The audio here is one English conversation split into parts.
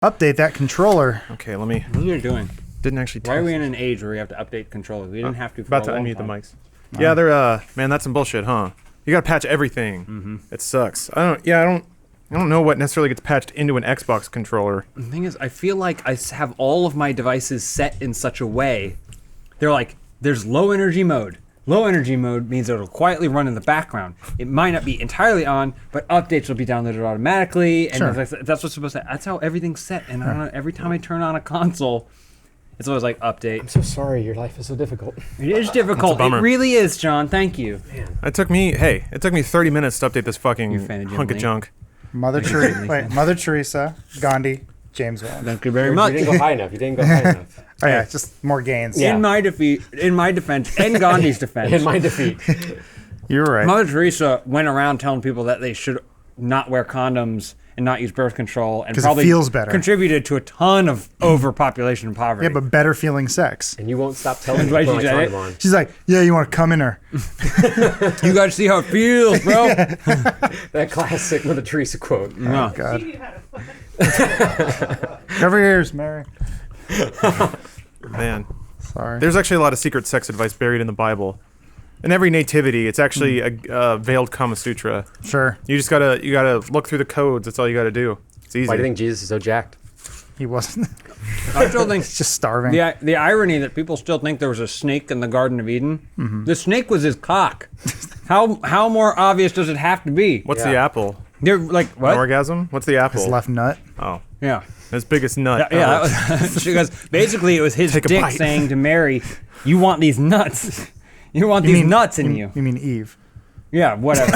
Update that controller. Okay, let me. What are you doing? Didn't actually. Why are we in an age where we have to update controllers? We didn't have to. For About a to long unmute time. the mics. Yeah, they're man, that's some bullshit, huh? You gotta patch everything. Mm-hmm. It sucks. I don't know what necessarily gets patched into an Xbox controller. The thing is, I feel like I have all of my devices set in such a way. They're like, there's low energy mode. Low energy mode means it'll quietly run in the background. It might not be entirely on, but updates will be downloaded automatically. And Sure. that's what's supposed to. That's how everything's set. And I don't know, every time I turn on a console, it's always like update. I'm so sorry. Your life is so difficult. It is difficult. It bummer. really is, John. Thank you. Man. It took me 30 minutes to update this fucking You're a fan of Jim hunk of Lee? junk. Mother Teresa, Gandhi, James Wong. Thank you very You much. didn't go high enough. You didn't go high enough. Oh yeah, just more gains. Yeah. In my defense, and Gandhi's defense, In my defeat. You're right. Mother Teresa went around telling people that they should not wear condoms and not use birth control, and 'Cause it probably feels better. contributed to a ton of overpopulation and poverty. Yeah, but better feeling sex. And you won't stop telling me Why to put she my said condom on. She's like, yeah, you want to come in her? You guys see how it feels, bro. That classic Mother Teresa quote. Yeah. God. Cover your ears, Mary. Man, Sorry. there's actually a lot of secret sex advice buried in the Bible. In every nativity, it's actually a veiled Kama Sutra. Sure. You just gotta look through the codes. That's all you gotta do. It's easy. Why do you think Jesus is so jacked? He wasn't. I still think He's just starving. the irony that people still think there was a snake in the Garden of Eden. The snake was his cock. How more obvious does it have to be? What's Yeah. the apple? They're like An what? orgasm? What's the apple? His left nut. Oh, Yeah. his biggest nut. Yeah, Oh. that was, she goes, basically it was his Take a dick bite. saying to Mary, you want these nuts. You want these nuts in you. You mean Eve? Yeah, whatever.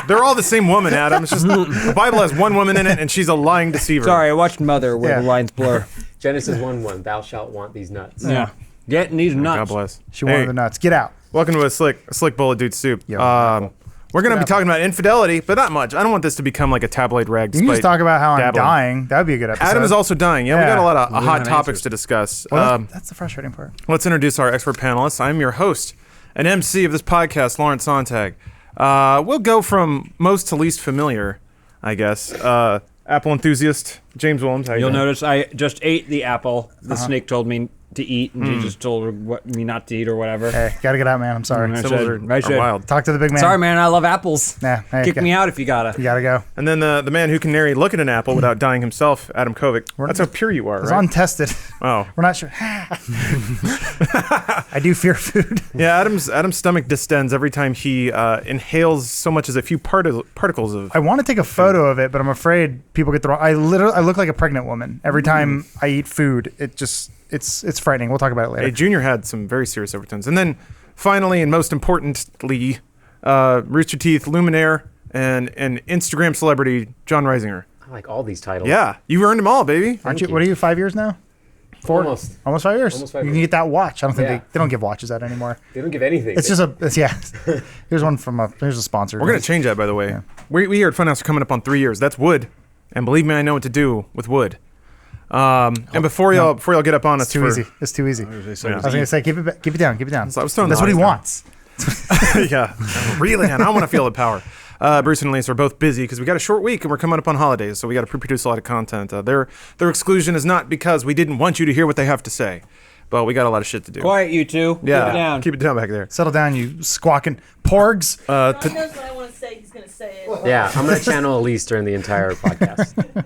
They're all the same woman, Adam. It's just the Bible has one woman in it, and she's a lying deceiver. Sorry, I watched Mother where Yeah. the lines blur. Genesis 1:1. Thou shalt want these nuts. Yeah. Getting these God nuts. bless. She wanted the nuts. Get out. Welcome to a slick bowl of dude soup. Yo, We're gonna be talking about infidelity, but not much. I don't want this to become like a tabloid rag. You can just talk about how I'm dabbling. dying. That would be a good episode. Adam is also dying. Yeah, we Yeah. got a lot of don't hot have topics answers. to discuss. Well, that's the frustrating part. Let's introduce our expert panelists. I'm your host and MC of this podcast, Lawrence Sontag. We'll go from most to least familiar, I guess. Apple enthusiast, James Williams. How you You'll doing? notice I just ate the apple the snake told me to eat, and Jesus told her me not to eat or whatever. Hey, gotta get out, man. I'm sorry. Mm, Symbols I are should. wild. Talk to the big man. Sorry, man. I love apples. Nah, hey, Kick me out if you gotta. You gotta go. And then the man who can nary look at an apple without dying himself, Adam Kovic. That's how pure you are, It's right? untested. Oh. We're not sure. I do fear food. Yeah, Adam's stomach distends every time he inhales so much as a few particles of. I want to take a photo of it, but I'm afraid people get the wrong. I look like a pregnant woman every time I eat food. It's frightening. We'll talk about it later. Hey, Junior had some very serious overtones. And then finally, and most importantly, Rooster Teeth luminaire and Instagram celebrity Jon Risinger. I like all these titles. Yeah, you earned them all, baby. Aren't you? you. What are you? 5 years now? 4? Almost. Almost 5 years. Almost 5 You can years. get that watch. I don't think Yeah. they don't give watches out anymore. They don't give anything. It's just yeah. Here's one from here's a sponsor. We're gonna change that, by the way. We here at Funhaus are coming up on 3 years. That's wood, and believe me, I know what to do with wood. And before y'all get up on us, It's too easy. It's too easy. Yeah. I was gonna say keep it down. Keep it down. So I was throwing That's the what he hottest wants. Yeah, really, and I want to feel the power. Bruce and Elise are both busy because we got a short week and we're coming up on holidays, so we got to pre-produce a lot of content. Their exclusion is not because we didn't want you to hear what they have to say, but we got a lot of shit to do. Quiet, you two. Yeah, Keep it down. keep it down back there. Settle down, you squawking porgs. He knows what I want to say. He's going to say it. Yeah, I'm going to channel Elise during the entire podcast.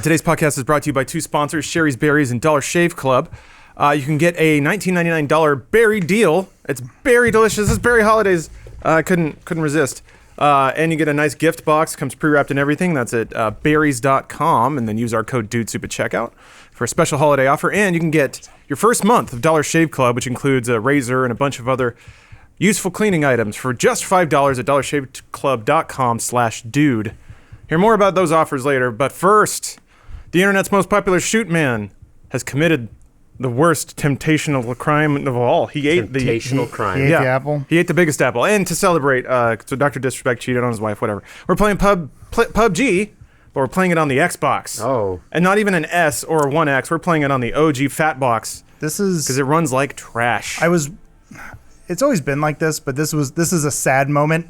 Today's podcast is brought to you by two sponsors, Sherry's Berries and Dollar Shave Club. You can get a $19.99 berry deal. It's berry delicious. This berry holidays, couldn't resist. And you get a nice gift box. Comes pre-wrapped and everything. That's at berries.com. And then use our code DUDESOUP at checkout for a special holiday offer. And you can get your first month of Dollar Shave Club, which includes a razor and a bunch of other useful cleaning items for just $5 at dollarshaveclub.com/dude. Hear more about those offers later. But first, the internet's most popular shoot man has committed the worst temptational crime of all. He ate Temptational crime. He ate the apple. He ate the biggest apple. And to celebrate, so Dr. Disrespect cheated on his wife, whatever. We're playing PUBG, but we're playing it on the Xbox. Oh. And not even an S or a 1X. We're playing it on the OG fat box This is because it runs like trash. It's always been like this, but this is a sad moment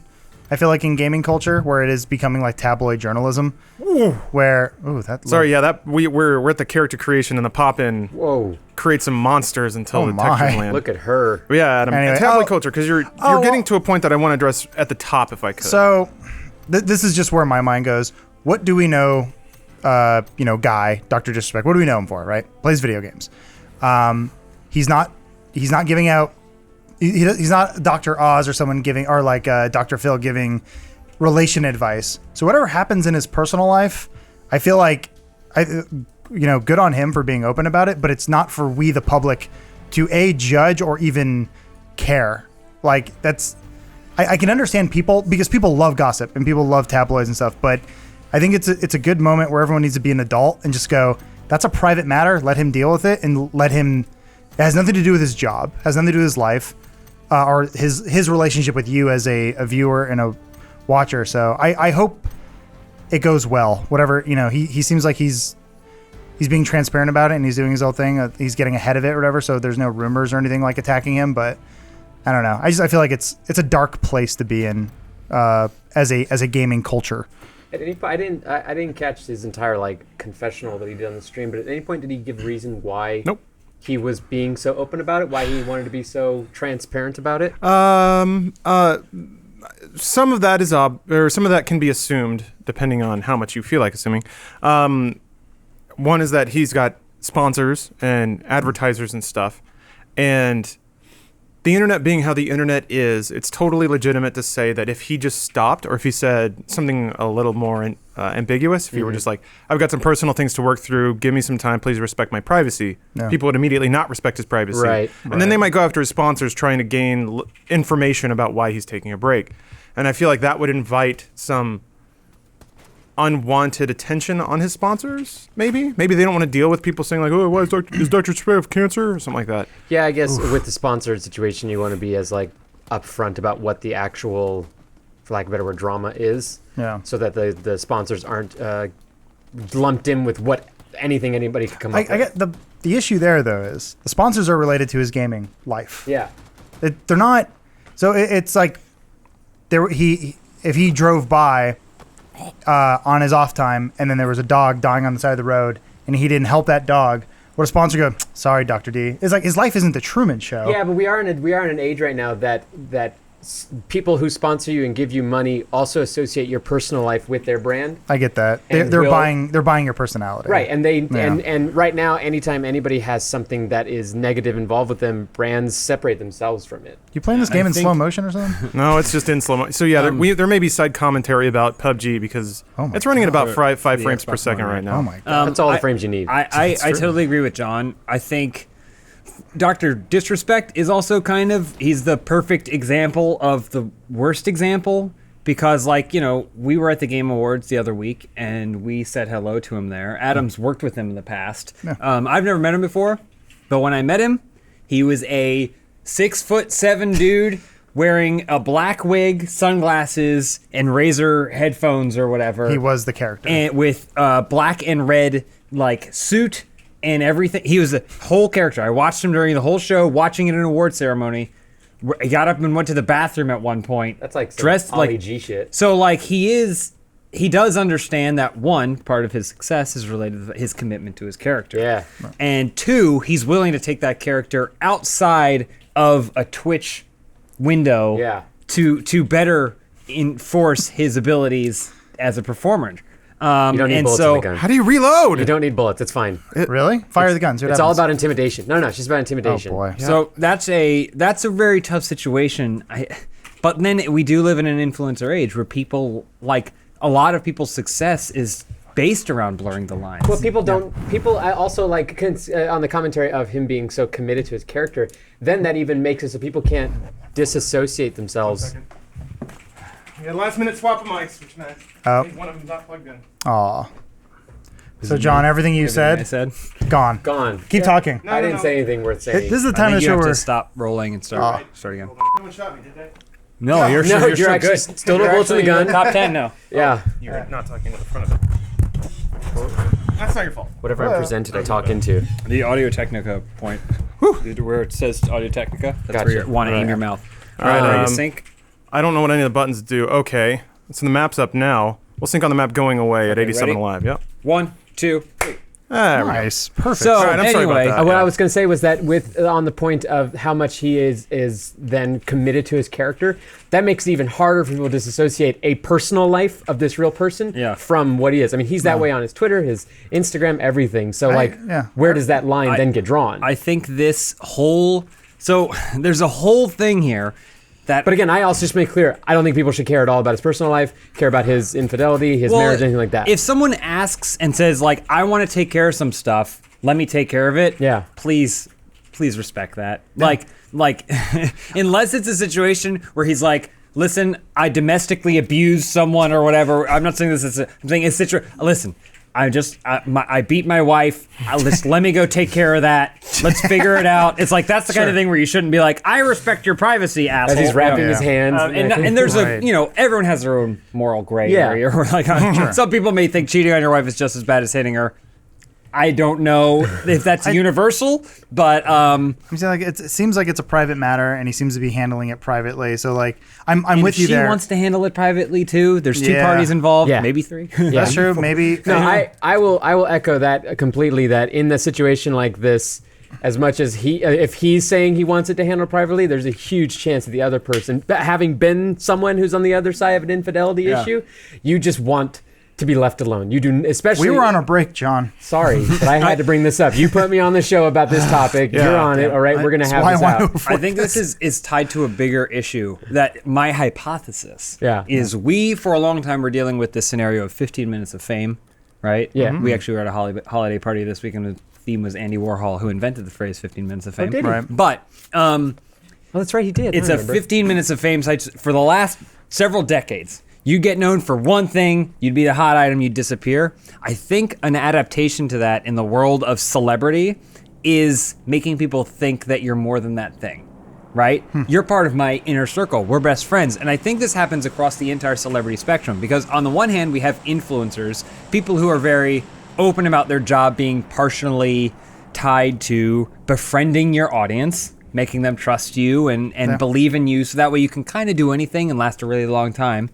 I feel like in gaming culture, where it is becoming like tabloid journalism, where Sorry, yeah, we're at the character creation and the pop-in Whoa. create some monsters until the my. textures land. Look at her. Yeah, Adam. Anyway, tabloid culture, because you're getting to a point that I want to address at the top if I could. So this is just where my mind goes. What do we know? Guy, Dr. Disrespect. What do we know him for? Right? Plays video games. He's not giving out. He's not Dr. Oz or someone giving, or like Dr. Phil giving relation advice. So whatever happens in his personal life, I feel like, good on him for being open about it. But it's not for we the public to judge or even care. Like that's, I can understand people because people love gossip and people love tabloids and stuff. But I think it's a good moment where everyone needs to be an adult and just go, that's a private matter. Let him deal with it and let him. It has nothing to do with his job. Has nothing to do with his life. Or his relationship with you as a viewer and a watcher. So I hope it goes well. Whatever, he seems like he's being transparent about it and he's doing his own thing. He's getting ahead of it or whatever. So there's no rumors or anything like attacking him. But I don't know. I feel like it's a dark place to be in as a gaming culture. At any point, I didn't catch his entire confessional that he did on the stream. But at any point, did he give reason why? Nope. He was being so open about it, why he wanted to be so transparent about it? Some of that is some of that can be assumed depending on how much you feel like assuming. One is that he's got sponsors and advertisers and stuff, and the internet being how the internet is, it's totally legitimate to say that if he just stopped or if he said something a little more ambiguous, if he were just like, I've got some personal things to work through, give me some time, please respect my privacy, people would immediately not respect his privacy. Right. And then they might go after his sponsors trying to gain information about why he's taking a break. And I feel like that would invite some unwanted attention on his sponsors, maybe they don't want to deal with people saying like, oh, why is Dr. Spray have cancer or something like that. Yeah, I guess with the sponsored situation, you want to be as upfront about what the actual, for lack of a better word, drama is. Yeah. So that the sponsors aren't lumped in with anything anybody could come up with. I get the issue there though is the sponsors are related to his gaming life. Yeah. They're not. So it's like if he drove by on his off time and then there was a dog dying on the side of the road and he didn't help that dog, would a sponsor go, sorry, Dr. D? It's like his life isn't the Truman Show. Yeah, but we are in an age right now that people who sponsor you and give you money also associate your personal life with their brand. I get that. They're buying your personality. Right, and and right now, anytime anybody has something that is negative involved with them, brands separate themselves from it. You playing this game in slow motion or something? No, it's just in slow motion. So yeah, there may be side commentary about PUBG because it's running at about five frames per second right now. Oh my god. That's all the frames you need. I totally agree with John. I think Dr. Disrespect is also he's the perfect example of the worst example because we were at the Game Awards the other week and we said hello to him there. Adam's worked with him in the past. Yeah. I've never met him before, but when I met him, he was a 6'7" dude wearing a black wig, sunglasses, and Razer headphones or whatever. He was the character. And with black and red suit and everything. He was a whole character. I watched him during the whole show, watching it in an award ceremony. He got up and went to the bathroom at one point. That's like some dressed Ollie G shit. So he does understand that one part of his success is related to his commitment to his character. Yeah. And two, he's willing to take that character outside of a Twitch window to better enforce his abilities as a performer. You don't need bullets in the gun. How do you reload? You don't need bullets. It's fine. Really? Fire the guns. It's all about intimidation. No, it's just about intimidation. Oh boy. So that's a very tough situation. But then we do live in an influencer age where people a lot of people's success is based around blurring the lines. Well, people don't. People also on the commentary of him being so committed to his character. Then that even makes it so people can't disassociate themselves. Yeah, last minute swap of mics, which nice. Oh. One of them's not plugged in. Aw. So John, everything you said, gone. Gone. Keep talking. I didn't say anything worth saying. This is the time of the show you have where to stop rolling and start again. No one shot me, did they? No, you're you're still actually good. still no bullets in the gun. Top 10 now. Yeah. You're not talking to the front of it. That's not your fault. Whatever I'm presented, I talk into. The Audio Technica point, where it says Audio Technica, that's Gotcha. where you want to aim your mouth. All right, Ready to sync? I don't know what any of the buttons do. Okay. So the map's up now. We'll sync on the map going away at 87 ready? Live. Yep. 1, 2, 3. There we go. Nice, perfect. So All right, I'm sorry about anyway, that. What Yeah. I was going to say was that with on the point of how much he is then committed to his character, that makes it even harder for people to disassociate a personal life of this real person Yeah. from what he is. I mean, he's that way on his Twitter, his Instagram, everything. So where does that line then get drawn? I think this whole there's a whole thing here that. But again, I also just make clear, I don't think people should care at all about his personal life, care about his infidelity, his marriage, anything like that. If someone asks and says like, "I want to take care of some stuff, let me take care of it," Yeah. please respect that. Like, unless it's a situation where he's like, "Listen, I domestically abused someone or whatever." I'm not saying this. I'm saying it's listen. I beat my wife. Let me go take care of that. Let's figure it out. It's like that's the kind of thing where you shouldn't be like, I respect your privacy, asshole. As he's wrapping Yeah. his hands. And there's Right. everyone has their own moral gray Yeah. area. Or like, some people may think cheating on your wife is just as bad as hitting her. I don't know if that's universal, but I'm saying like it seems like it's a private matter, and he seems to be handling it privately. So like, I'm with you she there. wants to handle it privately too. There's two Yeah. parties involved, Yeah. maybe 3. That's true. Maybe. No, I will echo that completely. That in a situation like this, as much as if he's saying he wants it to handle privately, there's a huge chance that the other person, having been someone who's on the other side of an infidelity issue, you just want to be left alone. You do, especially. We were on a break, John. Sorry, but I had to bring this up. You put me on the show about this topic. You're on it. All right, we're gonna have this out. I think this is tied to a bigger issue. That my hypothesis is we for a long time were dealing with this scenario of 15 minutes of fame, right? Yeah. We actually were at a holiday party this week, and the theme was Andy Warhol, who invented the phrase 15 minutes of fame. did he? Right. But Oh, that's right. He did. it's I a remember. 15 minutes of fame site for the last several decades. You get known for one thing, you'd be the hot item, you'd disappear. I think an adaptation to that in the world of celebrity is making people think that you're more than that thing, right? You're part of my inner circle. We're best friends. And I think this happens across the entire celebrity spectrum because on the one hand, we have influencers, people who are very open about their job being partially tied to befriending your audience, making them trust you and believe in you so that way you can kind of do anything and last a really long time.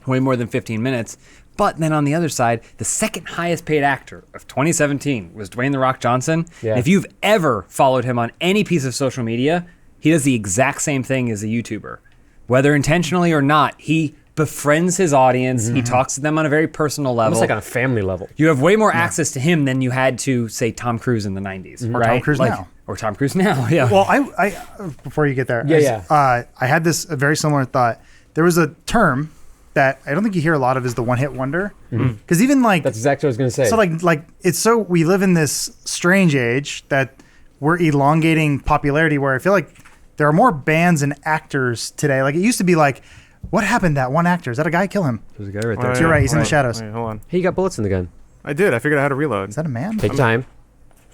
Way more than 15 minutes. But then on the other side, the second highest paid actor of 2017 was Dwayne "The Rock" Johnson. Yeah. And if you've ever followed him on any piece of social media, he does the exact same thing as a YouTuber. Whether intentionally or not, he befriends his audience. He talks to them on a very personal level. Almost like on a family level. You have way more access to him than you had to, say, Tom Cruise in the 90s, Or right? Tom Cruise now. Or Tom Cruise now, yeah. Well, I before you get there, I had this a very similar thought. There was a term that I don't think you hear a lot of is the one-hit wonder. Because even like That's exactly what I was going to say. so like it's so we live in this strange age that we're elongating popularity where I feel like there are more bands and actors today. Like it used to be like, what happened to that one actor? Is that a guy? Kill him. There's a guy right Oh, there. yeah. You're right, he's in the Wait, shadows. wait, hold on. Hey, you got bullets in the gun. I did. I figured out how to reload. Is that a man? Take your time.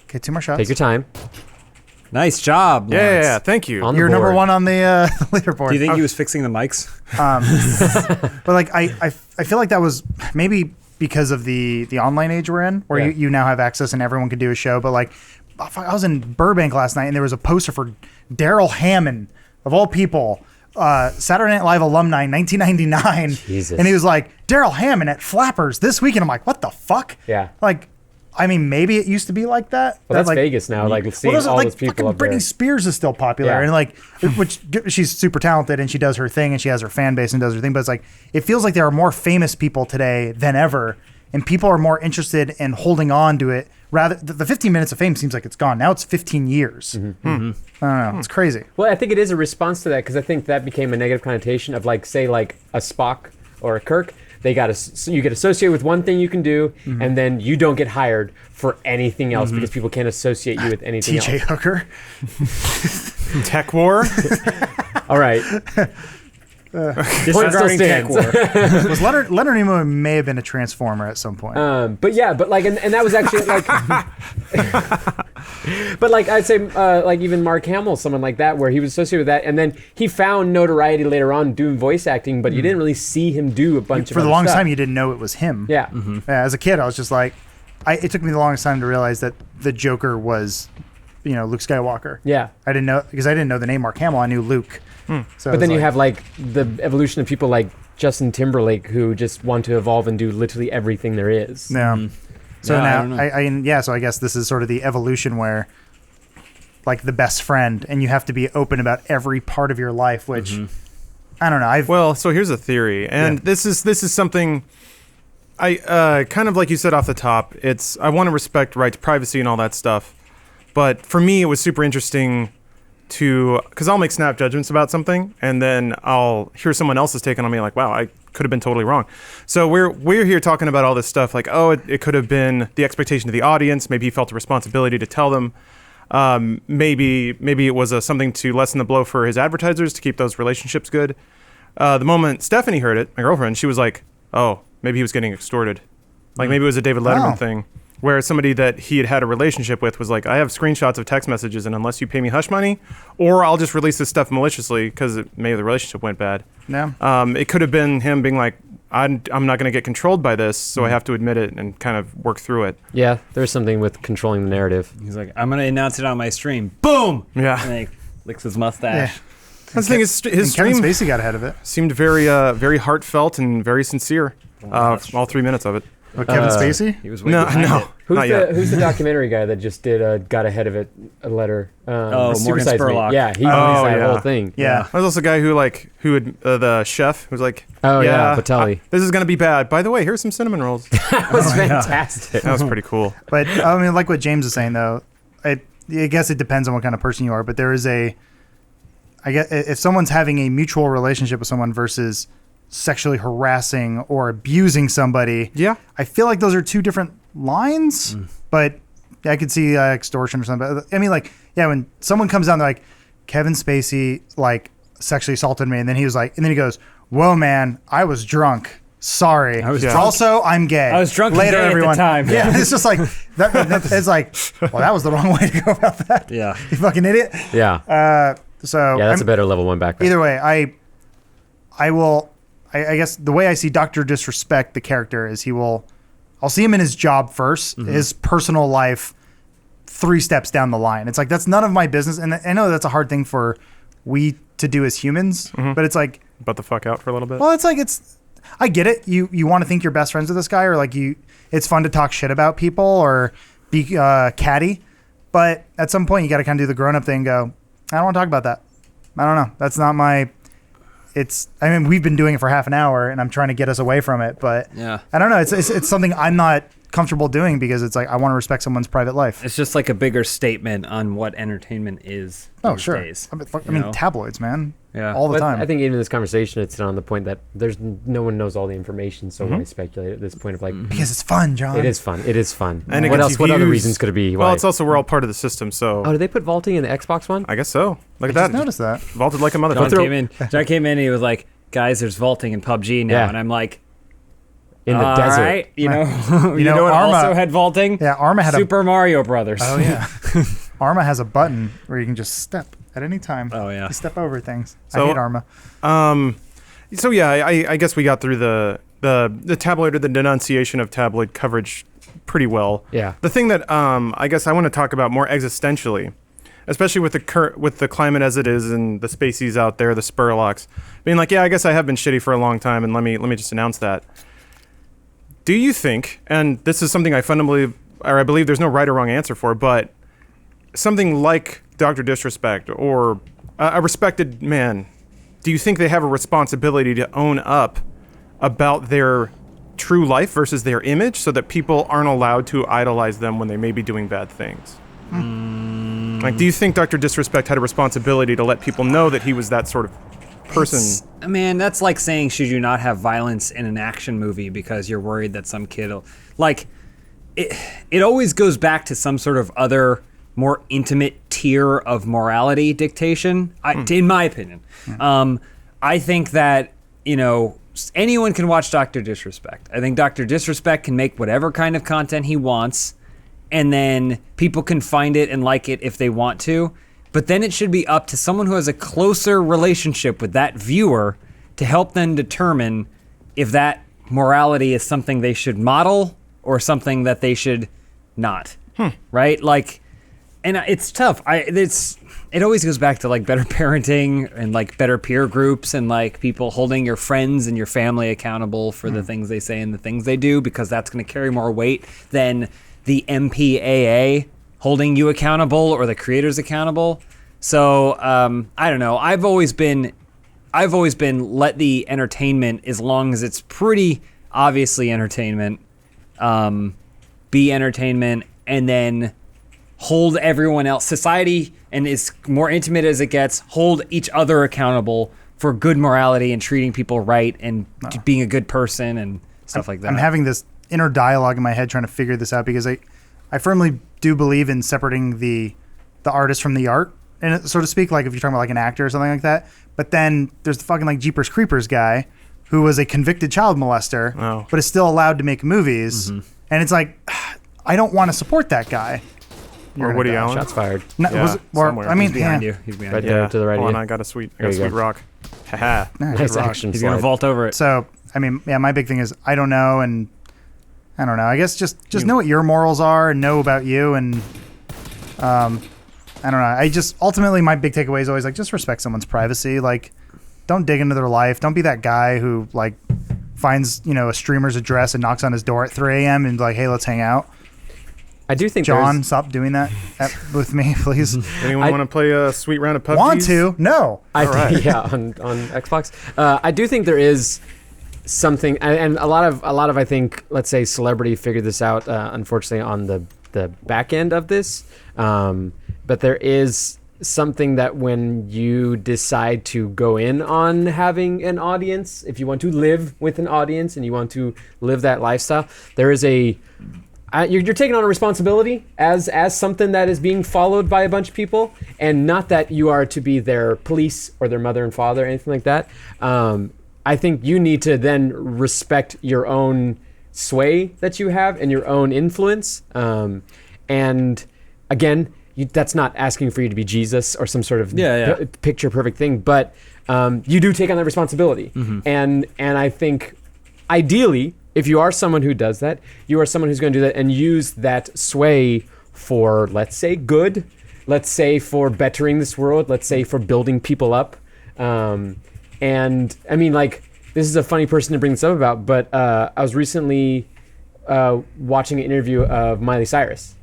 Okay, 2 more shots. Take your time. Nice job, Yeah, Lawrence. yeah. Thank you. On the You're number board. 1 on the leaderboard. Do you think he was fixing the mics? But like I feel like that was maybe because of the online age we're in, where Yeah. you now have access and everyone can do a show. But like I was in Burbank last night and there was a poster for Daryl Hammond of all people, Saturday Night Live alumni, 1999. Jesus. And he was like Daryl Hammond at Flappers this weekend. I'm like, what the fuck? Yeah. Like, I mean, maybe it used to be like that. Well, that's like, Vegas now. Like seeing all like, those people fucking up there. Britney Spears is still popular, Yeah. and like, which she's super talented and she does her thing and she has her fan base and does her thing. But it's like, it feels like there are more famous people today than ever, and people are more interested in holding on to it. Rather, the 15 minutes of fame seems like it's gone. Now it's 15 years. I don't know. It's crazy. Well, I think it is a response to that because I think that became a negative connotation of like, say, like a Spock or a Kirk. They you get associated with one thing you can do, and then you don't get hired for anything else because people can't associate you with anything TJ else. Hooker. Tech War. All right. Point still Disregarding Tech stands. War. Was Leonard Nimoy may have been a transformer at some point. But yeah, but like, and that was actually like, but like I'd say, like even Mark Hamill, someone like that, where he was associated with that, and then he found notoriety later on doing voice acting, but you didn't really see him do a bunch of For the other longest stuff. time, you didn't know it was him. Yeah. Yeah, as a kid, I was just like, it took me the longest time to realize that the Joker was, Luke Skywalker. Yeah. I didn't know because I didn't know the name Mark Hamill. I knew Luke. So But then it's you like- have like the evolution of people like Justin Timberlake who just want to evolve and do literally everything there is. Yeah. So Yeah, I now, don't know. yeah. So I guess this is sort of the evolution where, like, the best friend, and you have to be open about every part of your life. Which I don't know. Well, so here's a theory, and this is something I kind of like you said off the top. I want to respect right to privacy and all that stuff, but for me, it was super interesting because I'll make snap judgments about something, and then I'll hear someone else's take on me, like, wow, I could have been totally wrong. So we're here talking about all this stuff, like, oh, it could have been the expectation of the audience. Maybe he felt a responsibility to tell them. Maybe it was something to lessen the blow for his advertisers to keep those relationships good. The moment Stephanie heard it, my girlfriend, she was like, oh, maybe he was getting extorted. Like maybe it was a David Letterman thing where somebody that he had a relationship with was like, I have screenshots of text messages, and unless you pay me hush money, or I'll just release this stuff maliciously because maybe the relationship went bad. Yeah. It could have been him being like, I'm not going to get controlled by this, so I have to admit it and kind of work through it. Yeah, there's something with controlling the narrative. He's like, I'm gonna announce it on my stream. Boom. Yeah. And he licks his mustache. That's the thing is, his And Kevin stream Spacey got ahead of it. seemed very heartfelt and very sincere. All 3 minutes of it. But Kevin Spacey. He was way No, behind no. it. Who's the documentary guy that just did got ahead of it? A letter. Morgan Super Size Me. Spurlock. Yeah, he released Oh, that yeah. whole thing. Yeah. There's also a guy who had the chef who's like, Oh, yeah, Patelli. this is gonna be bad. By the way, here's some cinnamon rolls. That was fantastic. That was pretty cool. But I mean, like what James is saying, though, I guess it depends on what kind of person you are. But there is I guess if someone's having a mutual relationship with someone versus sexually harassing or abusing somebody, Yeah. I feel like those are two different lines. But I could see extortion or something. I mean, like, yeah, when someone comes down, they're like, Kevin Spacey like sexually assaulted me, and then he goes, "Whoa, man, I was drunk. Sorry. I was Yeah. drunk. Also, I'm gay. I was drunk and Later, gay at the everyone." time. Yeah, it's just like that. It's like, well, that was the wrong way to go about that. Yeah. You fucking idiot. Yeah. So Yeah, that's a better level 1 background. either way, I guess the way I see Dr. Disrespect, the character, is I'll see him in his job 1st, his personal life 3 steps down the line. It's like, that's none of my business. And I know that's a hard thing for we to do as humans, but it's like, Butt the fuck out for a little bit. well, it's like, I get it. You want to think you're best friends with this guy, or like it's fun to talk shit about people or be catty. But at some point you got to kind of do the grown up thing and go, I don't want to talk about that. I don't know. That's not my, I mean, we've been doing it for half an hour and I'm trying to get us away from it, but Yeah. I don't know. It's something I'm not comfortable doing because it's like, I want to respect someone's private life. It's just like a bigger statement on what entertainment is. Oh, these sure. days, I you mean, know? tabloids, man. Yeah. All the But time. I think even in this conversation, it's on the point that no one knows all the information, so why speculate at this point of like, because it's fun, John. it is fun. It is fun. And it What gets else? What other views. reasons could it be? Well, why? it's also we're all part of the system, so Oh, did they put vaulting in the Xbox one? I guess so. Look at Just that. noticed that. Vaulted like a John motherfucker. came in and he was like, guys, there's vaulting in PUBG now. Yeah. And I'm like, In the all desert. right, you know, You know, what Arma- also had vaulting? Yeah, Arma had Super Mario Brothers. Oh yeah. Arma has a button where you can just step at any time. Oh, yeah. You step over things. I So- hate Arma. So yeah, I guess we got through the tabloid or the denunciation of tabloid coverage pretty well. Yeah. The thing that I guess I want to talk about more existentially, especially with the climate as it is and the Spaceys out there, the Spurlocks, being like, yeah, I guess I have been shitty for a long time, and let me just announce that. Do you think, and this is something I believe there's no right or wrong answer for, but something like Dr. Disrespect or a respected man, do you think they have a responsibility to own up about their true life versus their image so that people aren't allowed to idolize them when they may be doing bad things? Like, do you think Dr. Disrespect had a responsibility to let people know that he was that sort of person? Man, that's like saying, should you not have violence in an action movie because you're worried that some kid will... Like, it always goes back to some sort of other, more intimate tier of morality dictation, in my opinion. I think that, anyone can watch Dr. Disrespect. I think Dr. Disrespect can make whatever kind of content he wants, and then people can find it and like it if they want to. But then it should be up to someone who has a closer relationship with that viewer to help them determine if that morality is something they should model or something that they should not. Right? Like, and it's tough. It always goes back to like better parenting and like better peer groups and like people holding your friends and your family accountable for the things they say and the things they do, because that's going to carry more weight than the MPAA holding you accountable or the creators accountable. So I don't know. I've always been let the entertainment, as long as it's pretty obviously entertainment, be entertainment, and then hold everyone else, society, and as more intimate as it gets, hold each other accountable for good morality and treating people right and being a good person and stuff like that. I'm having this inner dialogue in my head trying to figure this out, because I firmly do believe in separating the artist from the art, and so to speak, like if you're talking about like an actor or something like that. But then there's the fucking like Jeepers Creepers guy who was a convicted child molester, but is still allowed to make movies. And it's like, I don't want to support that guy. Or Woody Allen. Shots fired. No, Yeah, somewhere. I mean, He's behind you. He's behind Right you. there to the right Hold of on, you. I got a sweet There you go. rock. Haha. Nice action He's gonna slide. vault over it. So, I mean, yeah, my big thing is I don't know, and I don't know. I guess just know what your morals are and know about you, and I don't know. I just ultimately my big takeaway is always like just respect someone's privacy. Like, don't dig into their life. Don't be that guy who like finds a streamer's address and knocks on his door at 3 a.m. and like, hey, let's hang out. I do think John, stop doing that with me, please. Anyone want to play a sweet round of PUBG? Want to? No. Yeah, on Xbox. I do think there is something, and a lot of I think, let's say, celebrity figured this out. Unfortunately, on the back end of this, but there is something that when you decide to go in on having an audience, if you want to live with an audience and you want to live that lifestyle, there is you're taking on a responsibility as something that is being followed by a bunch of people, and not that you are to be their police or their mother and father or anything like that. I think you need to then respect your own sway that you have and your own influence. And again, that's not asking for you to be Jesus or some sort of picture perfect thing, but you do take on that responsibility. And I think ideally, if you are someone who does that, you are someone who's going to do that and use that sway for, let's say, good, let's say for bettering this world, let's say for building people up. And I mean, like, this is a funny person to bring this up about, but I was recently watching an interview of Miley Cyrus.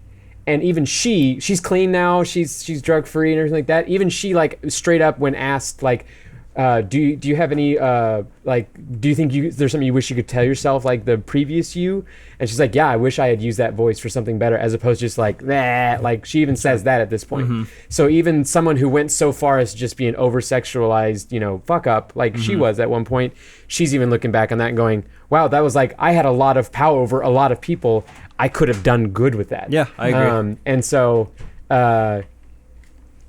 And even she's clean now, she's drug free and everything like that. Even she, like, straight up when asked, like, do you have any do you think there's something you wish you could tell yourself, like the previous you? And she's like, yeah, I wish I had used that voice for something better, as opposed to just like, nah. Like, she even says that at this point. So even someone who went so far as just being over sexualized, fuck up, like she was at one point, she's even looking back on that and going, wow, that was like, I had a lot of power over a lot of people. I could have done good with that. Yeah, I agree. And so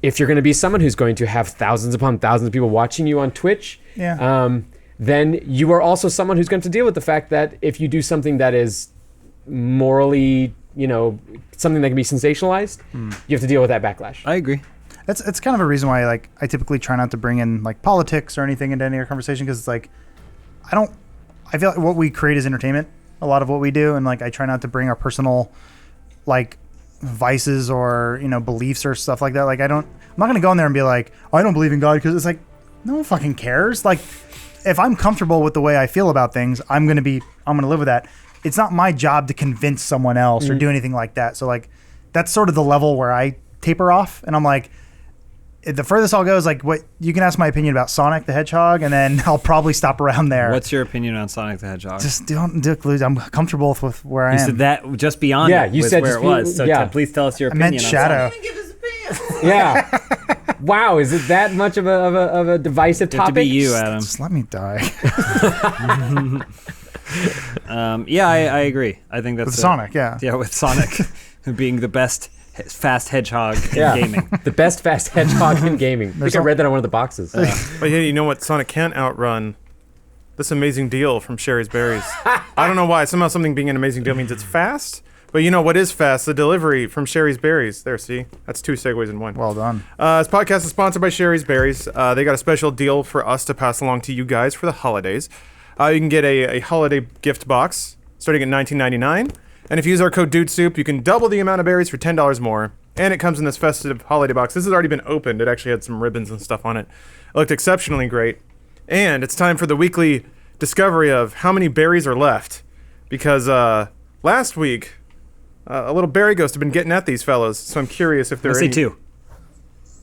if you're going to be someone who's going to have thousands upon thousands of people watching you on Twitch, then you are also someone who's going to deal with the fact that if you do something that is morally, something that can be sensationalized, you have to deal with that backlash. I agree. It's kind of a reason why like I typically try not to bring in like politics or anything into any other conversation, because it's like I feel like what we create is entertainment, a lot of what we do, and like I try not to bring our personal like vices or beliefs or stuff like that. Like I'm not gonna go in there and be like, oh, I don't believe in God, because it's like no one fucking cares. Like if I'm comfortable with the way I feel about things, I'm gonna live with that. It's not my job to convince someone else or do anything like that. So like that's sort of the level where I taper off, and I'm like, the furthest I'll go is like, what you can ask my opinion about Sonic the Hedgehog, and then I'll probably stop around there. What's your opinion on Sonic the Hedgehog? Just don't I'm comfortable with where I am. You said that just beyond you was said where just it was. So please tell us your I opinion meant on Shadow. Sonic. He didn't give his opinion. Yeah. Wow, is it that much of a divisive Good to topic? be you, Adam. Just let me die. I agree. I think that's With Sonic, yeah. Yeah, with Sonic being the best fast hedgehog in gaming. The best fast hedgehog in gaming. I think I read that on one of the boxes. But yeah, you know what Sonic can't outrun? This amazing deal from Sherry's Berries. I don't know why. Somehow something being an amazing deal means it's fast. But you know what is fast? The delivery from Sherry's Berries. There, see? That's 2 segues in one. Well done. This podcast is sponsored by Sherry's Berries. They got a special deal for us to pass along to you guys for the holidays. You can get a holiday gift box starting at $19.99. And if you use our code DUDESOUP, you can double the amount of berries for $10 more. And it comes in this festive holiday box. This has already been opened. It actually had some ribbons and stuff on it. It looked exceptionally great. And it's time for the weekly discovery of how many berries are left. Because last week, a little berry ghost had been getting at these fellows. So I'm curious if there are Let's say any... 2.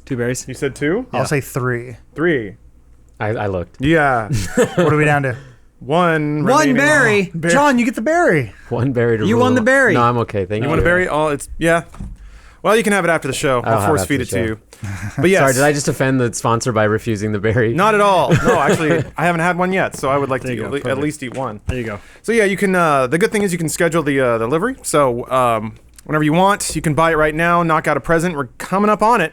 2 berries. You said 2? I'll say 3. 3. I looked. Yeah. What are we down to? One One remaining. berry. Bear- John, you get the berry. One berry to You rule. won the berry. No, I'm okay. Thank you. You want a berry? Oh, it's... Yeah. Well, you can have it after the show. I'll I'll have force after feed the it to you. But yes. Sorry, did I just offend the sponsor by refusing the berry? Not at all. No, actually, I haven't had one yet, so I would like There you to go. at Perfect. least eat one. There you go. So yeah, you can. The good thing is you can schedule the delivery. So whenever you want, you can buy it right now. Knock out a present. We're coming up on it,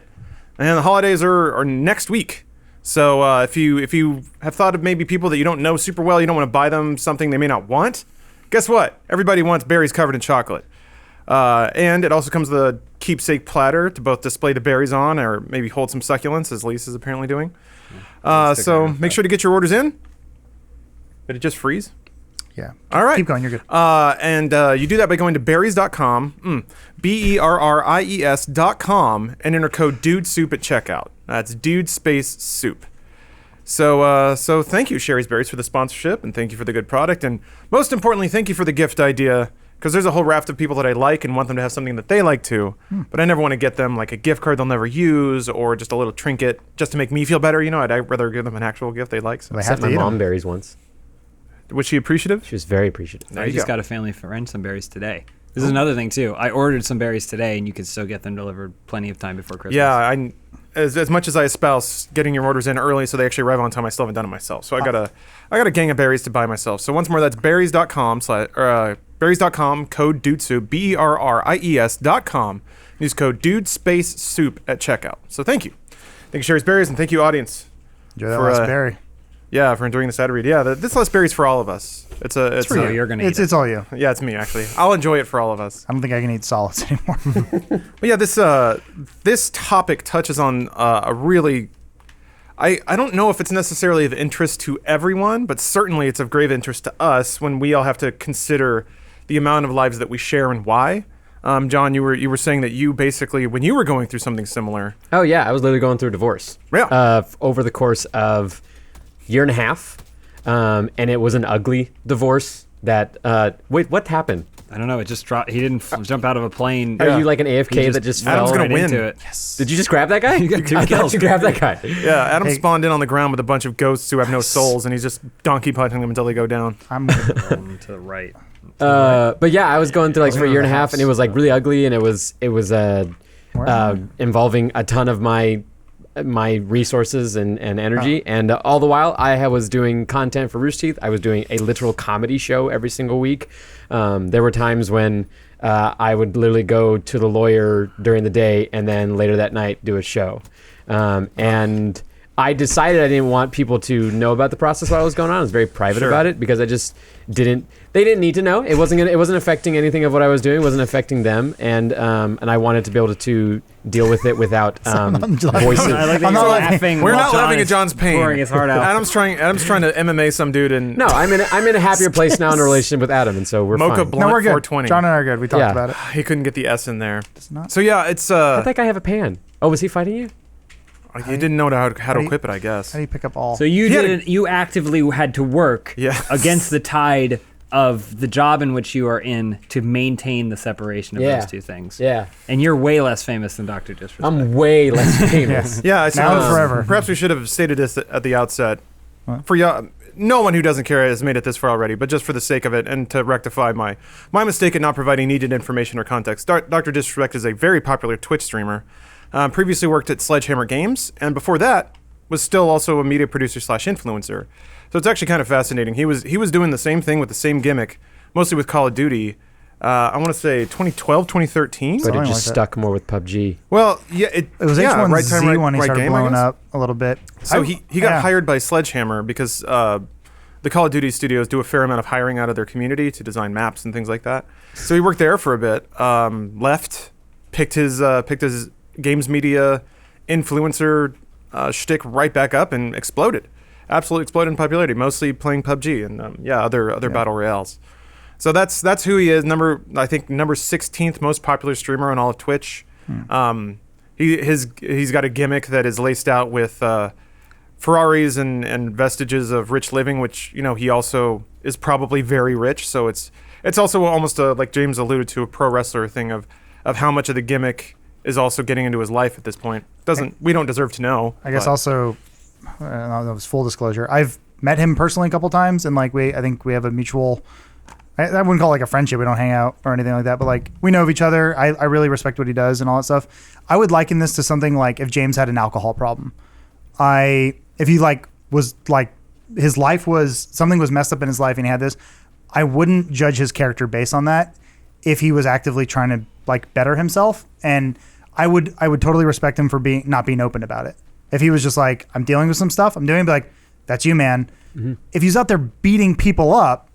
and the holidays are next week. So if you have thought of maybe people that you don't know super well, you don't want to buy them something they may not want. Guess what? Everybody wants berries covered in chocolate. And it also comes with a keepsake platter to both display the berries on or maybe hold some succulents, as Lise is apparently doing. So make sure to get your orders in. Did it just freeze? Yeah. All right. Keep going. You're good. And you do that by going to berries.com, berries.com, and enter code DUDESOUP at checkout. That's dude space soup. So thank you, Sherry's Berries, for the sponsorship, and thank you for the good product, and most importantly, thank you for the gift idea, because there's a whole raft of people that I like and want them to have something that they like too, but I never want to get them like a gift card they'll never use or just a little trinket just to make me feel better. You know, I'd rather give them an actual gift they like. So. They I have sent to my eat mom 'em. berries once. Was she appreciative? She was very appreciative. There I you just go. got a family friend some berries today. This is another thing too. I ordered some berries today, and you can still get them delivered plenty of time before Christmas. Yeah, as much as I espouse getting your orders in early so they actually arrive on time, I still haven't done it myself. So I got a gang of berries to buy myself. So once more, that's berries.com, berries.com, code DUDESOUP, BERRIES.com. Use code DUDESPACESOUP at checkout. So thank you. Thank you, Sherry's Berries, and thank you, audience. Enjoy that for, last berry. Yeah, for enjoring this ad read. Yeah, this last berry's for all of us. It's So you're gonna eat it. It's all you. yeah, it's me actually. I'll enjoy it for all of us. I don't think I can eat solids anymore. But yeah, this topic touches on a really, I don't know if it's necessarily of interest to everyone, but certainly it's of grave interest to us when we all have to consider the amount of lives that we share and why. John, you were saying that you basically, when you were going through something similar. Oh yeah, I was literally going through a divorce. Yeah. Over the course of year and a half, and it was an ugly divorce. That wait, what happened? I don't know. It just dropped. He didn't jump out of a plane. Are you like an AFK just- that just Adam's fell? gonna win. into it. Did you just grab that guy? You got 2 I thought kills. you grabbed that guy. Yeah, Adam Hey. spawned in on the ground with a bunch of ghosts who have no souls, and he's just donkey punching them until they go down. I'm To the right. But yeah, I was going through like for a year and a half, house. and it was like really ugly, and it was involving a ton of my resources and energy, and all the while I was doing content for Rooster Teeth. I was doing a literal comedy show every single week. There were times when I would literally go to the lawyer during the day and then later that night do a show, and I decided I didn't want people to know about the process while it was going on. I was very private Sure. about it because I just didn't. They didn't need to know. It wasn't affecting anything of what I was doing. It wasn't affecting them, and I wanted to be able to deal with it without voices. I like that I'm you're not laughing. We're while not John laughing at is John's pain. pouring his heart out. Adam's trying to MMA some dude and No, I'm in a happier place now in a relationship with Adam, and so we're Mocha fine. Blunt no, we're good. 420. John and I are good. We talked Yeah. about it. He couldn't get the S in there. not. So yeah, it's I think I have a pan. Oh, was he fighting you? you didn't know how to do you- equip it, I guess. How do you pick up all? So you He had a- didn't. You actively had to work Yes. against the tide of the job in which you are in to maintain the separation of Yeah. those two things. Yeah, And you're way less famous than Dr. Disrespect. I'm way less famous. Yeah, I Now suppose and forever. perhaps we should have stated this at the outset. What? For y'all, no one who doesn't care has made it this far already, but just for the sake of it and to rectify my mistake in not providing needed information or context. Dr. Disrespect is a very popular Twitch streamer. Previously worked at Sledgehammer Games, and before that was still also a media producer / influencer. So it's actually kind of fascinating. He was doing the same thing with the same gimmick, mostly with Call of Duty. I want to say 2012, 2013. But it Something just like that. stuck more with PUBG. Well, yeah, it it was yeah, H1Z right time, when he right started game, I blowing guess. up a little bit. So he got yeah. hired by Sledgehammer because the Call of Duty studios do a fair amount of hiring out of their community to design maps and things like that. So he worked there for a bit, left, picked his games media influencer shtick right back up and exploded. Absolutely exploded in popularity, mostly playing PUBG and other battle royales. So that's who he is. I think number 16th most popular streamer on all of Twitch. He's got a gimmick that is laced out with Ferraris and vestiges of rich living, which he also is probably very rich. So it's also almost like James alluded to, a pro wrestler thing of how much of the gimmick is also getting into his life at this point. We don't deserve to know. I guess also, that was full disclosure. I've met him personally a couple times, and I think we have a mutual. I wouldn't call it like a friendship. We don't hang out or anything like that, but we know of each other. I really respect what he does and all that stuff. I would liken this to something like if James had an alcohol problem. If he was his life was something was messed up in his life and he had this, I wouldn't judge his character based on that if he was actively trying to better himself. And I would totally respect him for not being open about it. If he was just I'm dealing with some stuff, I'm doing, but that's you, man. Mm-hmm. If he's out there beating people up,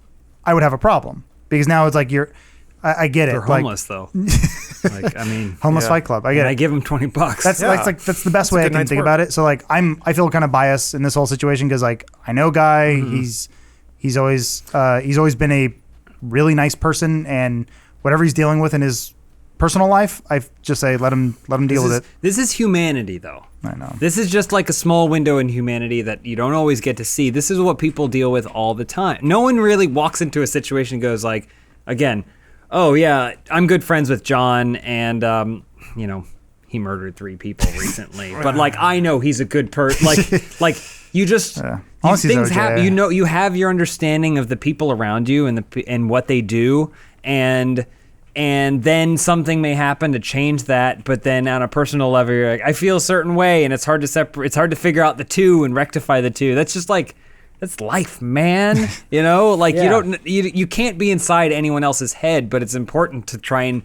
I would have a problem because now it's I get it. They're homeless though. Homeless Fight Club. I get it. I give him $20. That's the best way I can think about it. So I feel kind of biased in this whole situation because I know Guy. Mm-hmm. He's always been a really nice person, and whatever he's dealing with in his personal life, I just say let him deal with it. This is humanity, though. I know. This is just like a small window in humanity that you don't always get to see. This is what people deal with all the time. No one really walks into a situation and goes again, oh yeah, I'm good friends with John, and he murdered 3 people recently, but I know he's a good person. You just things happen. You have your understanding of the people around you and what they do, and then something may happen to change that. But then on a personal level, you're I feel a certain way, and it's hard to separate. It's hard to figure out the two and rectify the two. That's just that's life, man. You can't be inside anyone else's head, but it's important to try and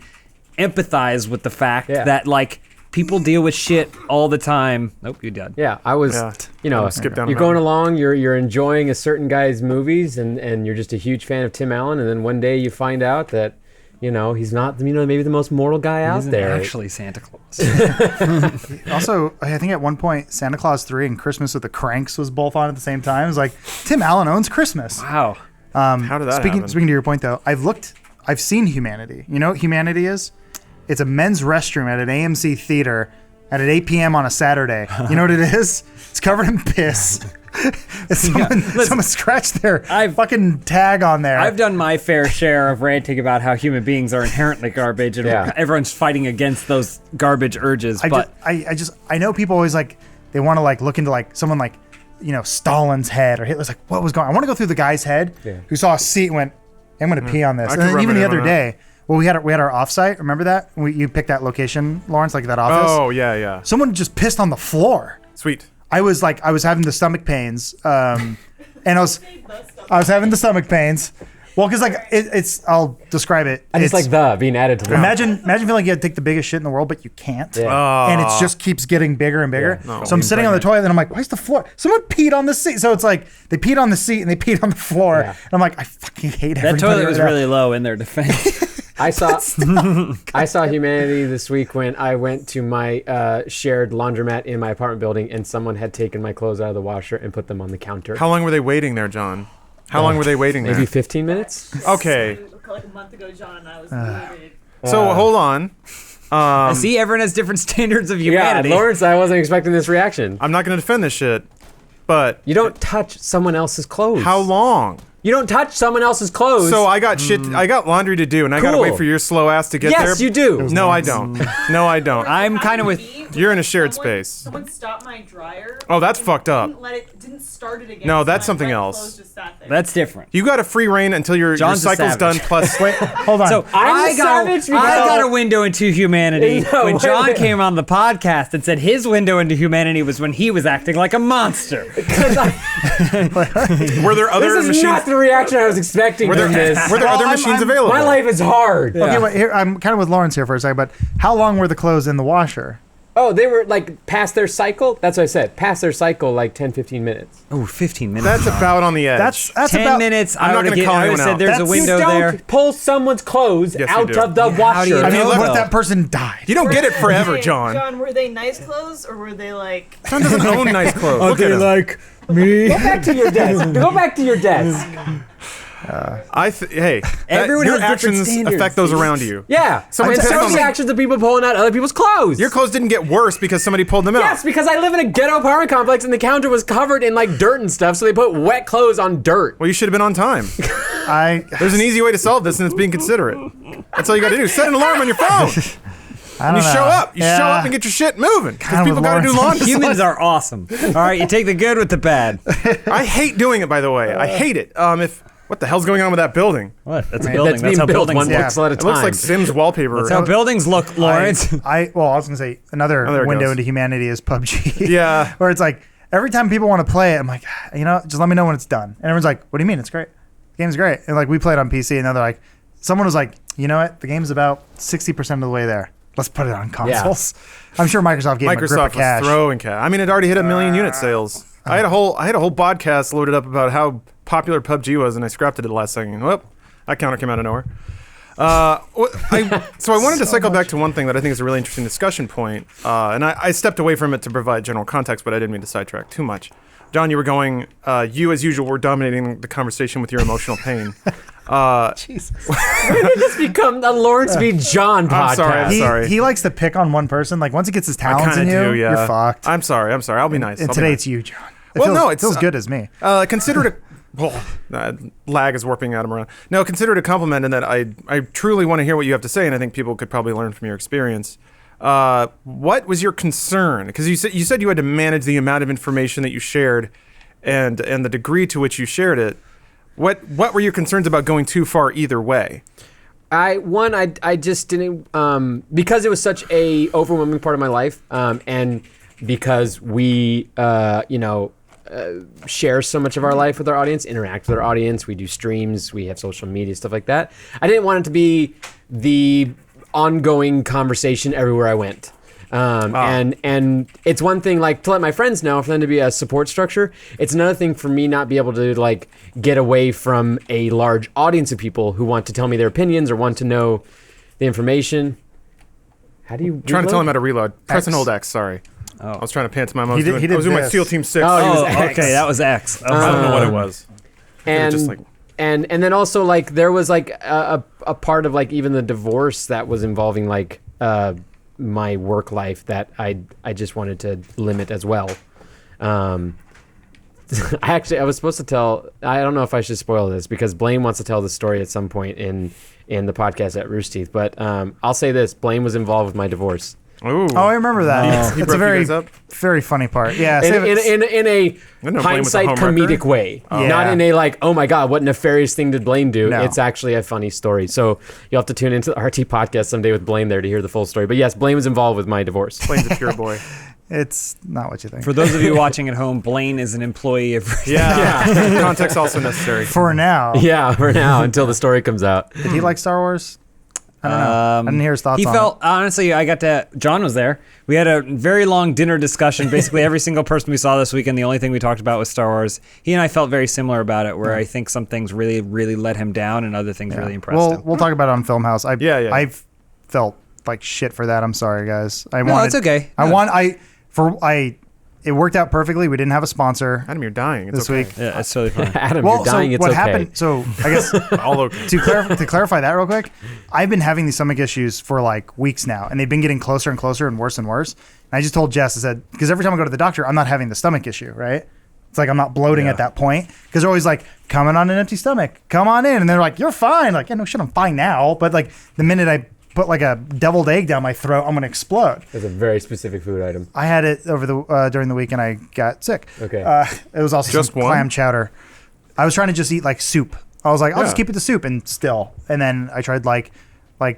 empathize with the fact that people deal with shit all the time. Nope, you did. Yeah, I was. Skip down. You're going along. You're enjoying a certain guy's movies, and you're just a huge fan of Tim Allen, and then one day you find out that he's not maybe the most mortal guy out there. Actually, Santa Claus. Also, I think at one point Santa Claus 3 and Christmas with the Cranks was both on at the same time. It was Tim Allen owns Christmas. Wow. How did that happen? Speaking to your point though, I've seen Humanity. You know what Humanity is? It's a men's restroom at an AMC theater at 8 p.m. on a Saturday. You know what it is? It's covered in piss. Someone scratched their fucking tag on there. I've done my fair share of ranting about how human beings are inherently garbage, and everyone's fighting against those garbage urges. I know people always they want to look into someone Stalin's head or Hitler's what was going on? I want to go through the guy's head who saw a seat and went, I'm going to pee on this. And then even the other day, well, we had our offsite. Remember that? You picked that location, Lawrence, that office. Oh yeah. Someone just pissed on the floor. Sweet. I was having the stomach pains, and I was having the stomach pains. Well, because it's I'll describe it. And it's being added to that. Imagine feeling you had to take the biggest shit in the world, but you can't. Yeah. And it just keeps getting bigger and bigger. Yeah. No. So I'm sitting on the toilet and I'm why is the floor? Someone peed on the seat. So it's they peed on the seat and they peed on the floor. Yeah. And I'm I fucking hate everybody. That toilet was really low in their defense. I saw Humanity this week when I went to my shared laundromat in my apartment building, and someone had taken my clothes out of the washer and put them on the counter. How long were they waiting there, John? How long were they waiting there? Maybe 15 minutes. Okay. A month ago, John and I was livid. So hold on. See, everyone has different standards of humanity. Yeah, Lawrence, I wasn't expecting this reaction. I'm not going to defend this shit, but you don't touch someone else's clothes. How long? You don't touch someone else's clothes. So I got shit. I got laundry to do, and I gotta wait for your slow ass to get there. Yes, you do. No, I don't. No, I don't. I'm kind of with. You're in a shared space. Someone stopped my dryer. Oh, that's fucked up. Didn't start it again. No, that's something else. That's different. You got a free reign until your cycle's done. Plus, wait, hold on. So I got a window into humanity when John came on the podcast and said his window into humanity was when he was acting like a monster. Were there other machines? This is not the reaction I was expecting from this. Were there other machines available? My life is hard. Okay, well, here, I'm kind of with Lawrence here for a second, but how long were the clothes in the washer? Oh, they were past their cycle? That's what I said. Past their cycle, 10, 15 minutes. Oh, 15 minutes. That's about on the edge. That's 10 about, minutes. I'm not going to call anyone out. There's a window there. You don't pull someone's clothes out of the washer. How do you I mean, know, what though? if that person died? You don't get it forever, John. John, were they nice clothes or were they John doesn't own nice clothes. Okay, Look at him. me. Go back to your desk. Go back to your desk. Hey, Everyone your has different actions standards, affect those dude. around you. Yeah. Somebody It's pissed on the me. actions of people pulling out other people's clothes. Your clothes didn't get worse because somebody pulled them out. Yes, because I live in a ghetto apartment complex and the counter was covered in like dirt and stuff, so they put wet clothes on dirt. Well, you should have been on time. There's an easy way to solve this, and it's being considerate. That's all you got to do. Set an alarm on your phone. I And don't you know. show up. You Yeah. show up and get your shit moving. Because Kinda people with got to do Lawrence. laundry. Humans are awesome. All right, you take the good with the bad. I hate doing it, by the way. I hate it. What the hell's going on with that building? What? That's a That's building. being That's how built buildings one look. pixel at a It time. looks like Sims wallpaper. That's how buildings look, Lawrence. I was gonna say another there it window goes. into humanity is PUBG. Yeah. Where it's like every time people want to play it, I'm like, just let me know when it's done. And everyone's like, what do you mean? It's great. The game's great. And like we played on PC, and then they're like, someone was like, you know what? The game's about 60% of the way there. Let's put it on consoles. I'm sure Microsoft gave him a grip of Microsoft cash. was throwing cash. I mean, it already hit 1 million unit sales. I had a whole podcast loaded up about how popular PUBG was, and I scrapped it at the last second. Whoop, that counter came out of nowhere. So I wanted to cycle back to one thing that I think is a really interesting discussion point, and I stepped away from it to provide general context, but I didn't mean to sidetrack too much. John, you were going. You, as usual, were dominating the conversation with your emotional pain. Jesus. When did this become a Lawrence v. John podcast? I'm sorry. I'm sorry. He likes to pick on one person. Like once he gets his I talents kind in of you, do. Yeah. you're fucked. I'm sorry. I'll be nice. And I'll be today nice. it's you, John. It Feels good as me. Consider it. Well, lag is warping Adam around. No, consider it a compliment in that I truly want to hear what you have to say, and I think people could probably learn from your experience. What was your concern? Because you said you had to manage the amount of information that you shared, and the degree to which you shared it. What were your concerns about going too far either way? I just didn't because it was such a overwhelming part of my life, and because we share so much of our life with our audience, interact with our audience, we do streams, we have social media, stuff like that. I didn't want it to be the ongoing conversation everywhere I went. And it's one thing like to let my friends know, for them to be a support structure. It's another thing for me not be able to like get away from a large audience of people who want to tell me their opinions or want to know the information. How do you Trying to tell him how to reload. Press X. and hold X. Sorry. Oh. I was trying to pantomime. I He was did doing my this. SEAL Team 6. Oh, he was Oh, X. okay, that was X. I don't know what it was. and just like- and then also like there was like a part of like even the divorce that was involving like my work life that I just wanted to limit as well. I was supposed to tell. I don't know if I should spoil this because Blaine wants to tell the story at some point in the podcast at Rooster Teeth. But I'll say this: Blaine was involved with my divorce. Ooh. Oh, I remember that. He It's broke a you very, guys up? very funny part. Yeah. In, save it. in a know Blaine was a hindsight homewrecker. comedic way, Yeah. not in a like, oh my god, what nefarious thing did Blaine do? No. It's actually a funny story. So you'll have to tune into the RT podcast someday with Blaine there to hear the full story. But yes, Blaine was involved with my divorce. Blaine's a pure boy. It's not what you think. For those of you watching at home, Blaine is an employee of. Yeah. Context also necessary. For now. Yeah, for now until the story comes out. Did he like Star Wars? I don't know. I didn't hear his thoughts He on felt it. honestly. John was there. We had a very long dinner discussion. Basically, every single person we saw this weekend, the only thing we talked about was Star Wars. He and I felt very similar about it. Where I think some things really, really let him down, and other things really impressed him. We'll talk about it on Filmhouse. Yeah. I've felt like shit for that. I'm sorry, guys. It's okay. It worked out perfectly. We didn't have a sponsor Adam, you're dying. It's this okay. week. Yeah, it's totally fine. Adam, Well, you're dying. so It's what okay. happened? So I guess All okay. to clarify that real quick, I've been having these stomach issues for like weeks now, and they've been getting closer and closer and worse and worse. And I just told Jess, I said, because every time I go to the doctor, I'm not having the stomach issue, right? It's like I'm not bloating at that point because they're always like, coming on an empty stomach, come on in, and they're like, you're fine. Like, yeah, no shit, I'm fine now. But like the minute I put like a deviled egg down my throat, I'm gonna explode. It's a very specific food item. I had it over the during the week and I got sick. Okay. It was also Just some one? clam chowder. I was trying to just eat like soup. I was like, I'll just Yeah. keep it to soup and then I tried like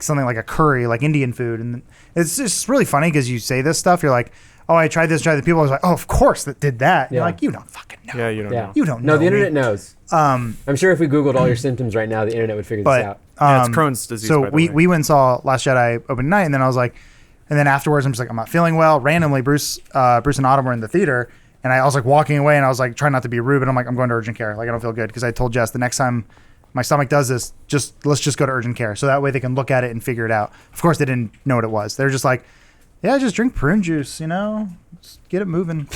something like a curry, like Indian food, and it's just really funny because you say this stuff, you're like, oh, I tried this, tried the people. I was like, oh, of course that did that. And You're Yeah. like, you don't fucking know. Yeah, you don't Yeah. know. You don't No, know the internet me. knows. I'm sure if we Googled all your symptoms right now, the internet would figure this But out. Yeah, it's Crohn's disease. so by the we way. went and saw Last Jedi open night, and then I was like, and then afterwards I'm just like, I'm not feeling well. Randomly, Bruce and Autumn were in the theater, and I was like walking away, and I was like trying not to be rude, but I'm like, I'm going to urgent care. Like I don't feel good because I told Jess the next time my stomach does this, let's just go to urgent care, so that way they can look at it and figure it out. Of course, they didn't know what it was. They're just like, yeah, just drink prune juice, just get it moving.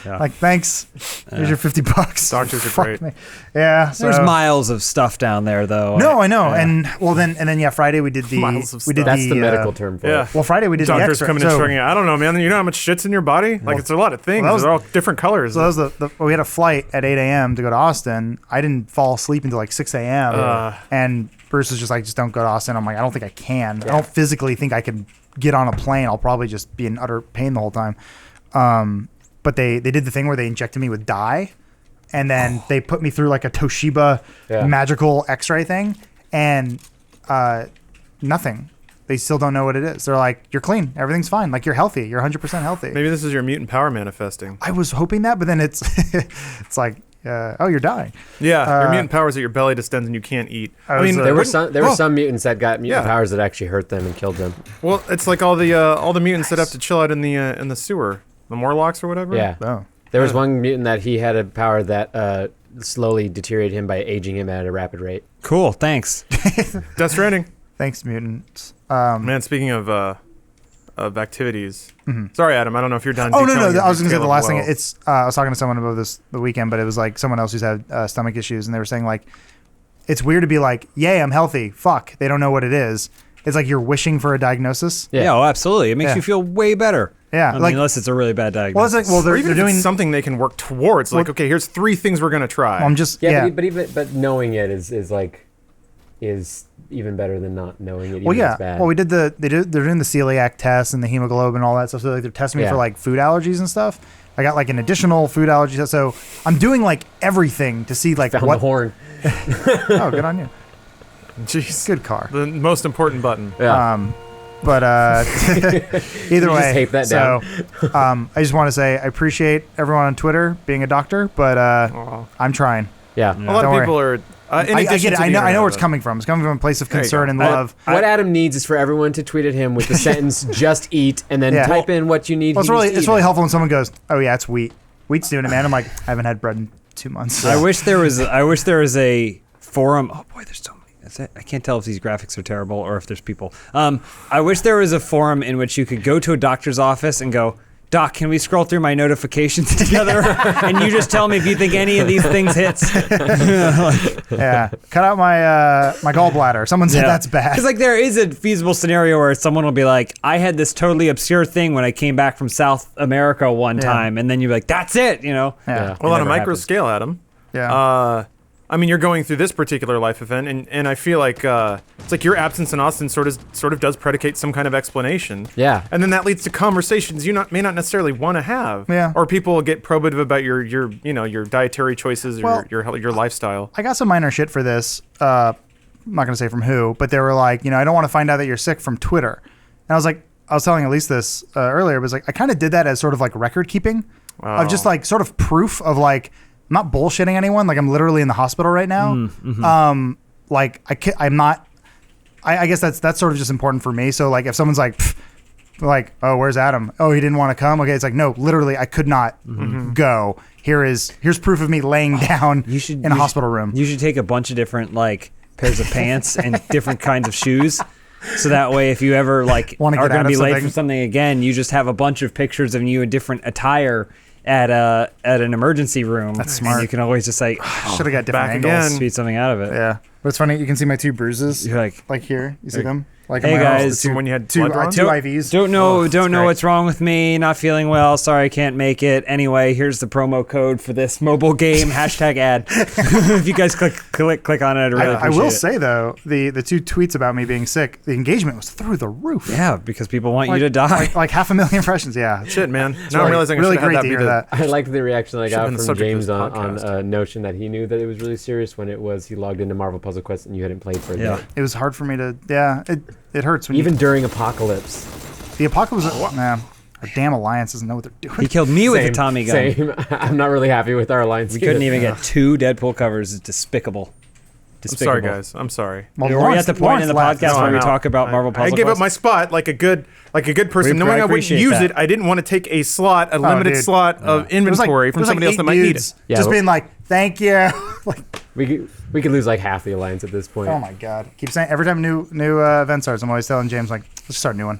Like, thanks. Here's your $50. Doctors are Fuck great. me. Yeah. So. There's miles of stuff down there, though. No, I know. And then Friday we did the Miles of we did stuff. That's the medical term for Yeah. it. Well, Friday we did the Doctors X-ray. coming in showing you. I don't know, man. You know how much shit's in your body? Like, it's a lot of things. that was- They're all different colors. So that was we had a flight at 8 a.m. to go to Austin. I didn't fall asleep until like 6 a.m. And Bruce was just like, just don't go to Austin. I'm like, I don't think I can. I don't physically think I can get on a plane. I'll probably just be in utter pain the whole time. But they did the thing where they injected me with dye, and then they put me through like a Toshiba magical X-ray thing, and nothing. They still don't know what it is. They're like, you're clean, everything's fine, like you're healthy, you're 100% healthy. Maybe this is your mutant power manifesting. I was hoping that, but then it's it's like, oh, you're dying. Yeah, your mutant powers that your belly distends and you can't eat. I mean, There were some mutants that got mutant Yeah. powers that actually hurt them and killed them. well, it's like all the mutants that have to chill out in the sewer, the Morlocks or whatever. Yeah. Oh. There was one mutant that he had a power that slowly deteriorated him by aging him at a rapid rate. Cool, thanks. Death Stranding. Thanks, mutants. Man, speaking of activities. Sorry, Adam. I don't know if you're done. Oh no, detailing I was your gonna say tale the of last thing. woe. It's I was talking to someone about this the weekend, but it was like someone else who's had stomach issues, and they were saying like, it's weird to be like, yay, I'm healthy. Fuck, they don't know what it is. It's like you're wishing for a diagnosis. Yeah, oh, absolutely. It makes Yeah. you feel way better. Yeah, I mean, like- unless it's a really bad Well, diagnosis. it's like, well, or they're even if doing. it's something they can work towards. Like, okay, here's 3 things we're gonna try. I'm just Yeah, yeah. but knowing it is even better than not knowing it. Even Well, if yeah. it's bad. Well, they're doing the celiac test and the hemoglobin and all that stuff. So like they're testing me Yeah. for like food allergies and stuff. I got like an additional food allergy test. So I'm doing like everything to see like Found what. the horn. Oh, good on you. Jeez, Good car. the most important button. Yeah. But either You way, just tape that so I just want to say I appreciate everyone on Twitter being a doctor, but Aw. I'm trying. yeah. A lot Don't of worry. people are. I get it. I know where it's coming from. It's coming from a place of There you concern go. and love. What Adam needs is for everyone to tweet at him with the sentence "just eat" and then Yeah. type in what you need. Well, he needs to it's eat really it. helpful when someone goes, "Oh yeah, it's wheat. Wheat's doing it, man." I'm like, I haven't had bread in 2 months. I wish there was a forum. Oh boy, there's so many. I can't tell if these graphics are terrible or if there's people. I wish there was a forum in which you could go to a doctor's office and go, Doc, can we scroll through my notifications together? And you just tell me if you think any of these things hits. Yeah, cut out my gallbladder. Someone said that's bad. Because like there is a feasible scenario where someone will be like, I had this totally obscure thing when I came back from South America one time, and then you're like, that's it, you know? Yeah. Well, on a never micro happened. scale, Adam. Yeah. I mean, you're going through this particular life event, and I feel like it's like your absence in Austin sort of does predicate some kind of explanation. Yeah. And then that leads to conversations you may not necessarily want to have. Yeah. Or people get probative about your dietary choices or Well, your lifestyle. I got some minor shit for this. I'm not gonna say from who, but they were like, I don't want to find out that you're sick from Twitter. And I was like, I was telling Elise this earlier. It was like I kind of did that as sort of like record keeping of just like sort of proof of like. I'm not bullshitting anyone. Like I'm literally in the hospital right now. Like I'm not. I guess that's sort of just important for me. So like if someone's like, oh, where's Adam? Oh, he didn't want to come. Okay, it's like no, literally I could not go. Here's proof of me laying down in a hospital room. You should take a bunch of different like pairs of pants and different kinds of shoes. So that way, if you ever like Wanna are get going out to of be late something? for something again, you just have a bunch of pictures of you in different attire at an emergency room. That's And smart. you can always just like Should have got different back angles. again. speed something out of it. Yeah, but it's funny. You can see my 2 bruises. You're like, Here, you see them? Like Hey, in my arms, guys. the From when you had two blood drawn? IVs. don't know It's great. what's wrong with me. Not feeling well. Sorry, I can't make it. Anyway, here's the promo code for this mobile game. #ad. If you guys click on it, I'd really I appreciate will it. say though, the 2 tweets about me being sick, the engagement was through the roof. Yeah, because people want you to die. Like 500,000 impressions. Yeah, Shit, man. Now really- I'm realizing really I should have great had to that hear be that. I liked the reaction I Should've got been the from subject of James this on podcast. a notion that he knew that it was really serious when he logged into Marvel Puzzle Quest and you hadn't played for a Yeah. day. It was hard for me to. Yeah, it hurts when Even during Apocalypse. the apocalypse. Man, our damn alliance doesn't know what they're He doing. killed me with a Same, Tommy gun. Same. I'm not really happy with our alliance. We couldn't even get 2 Deadpool covers. It's despicable. I'm sorry, guys. I'm sorry. Well, We're at the point in the Lawrence podcast left. where we No, talk about Marvel I Puzzle gave up Quest. my spot like a good person. We Knowing I wouldn't appreciate use that. it, I didn't want to take a slot, a limited dude. slot of It was like- inventory it from was like somebody else 8 that might need it. dudes Yeah, just well- being like, "Thank you." Like, We could lose like half the alliance at this point. oh my god! Keep saying every time new event starts, I'm always telling James like, "Let's start a new one."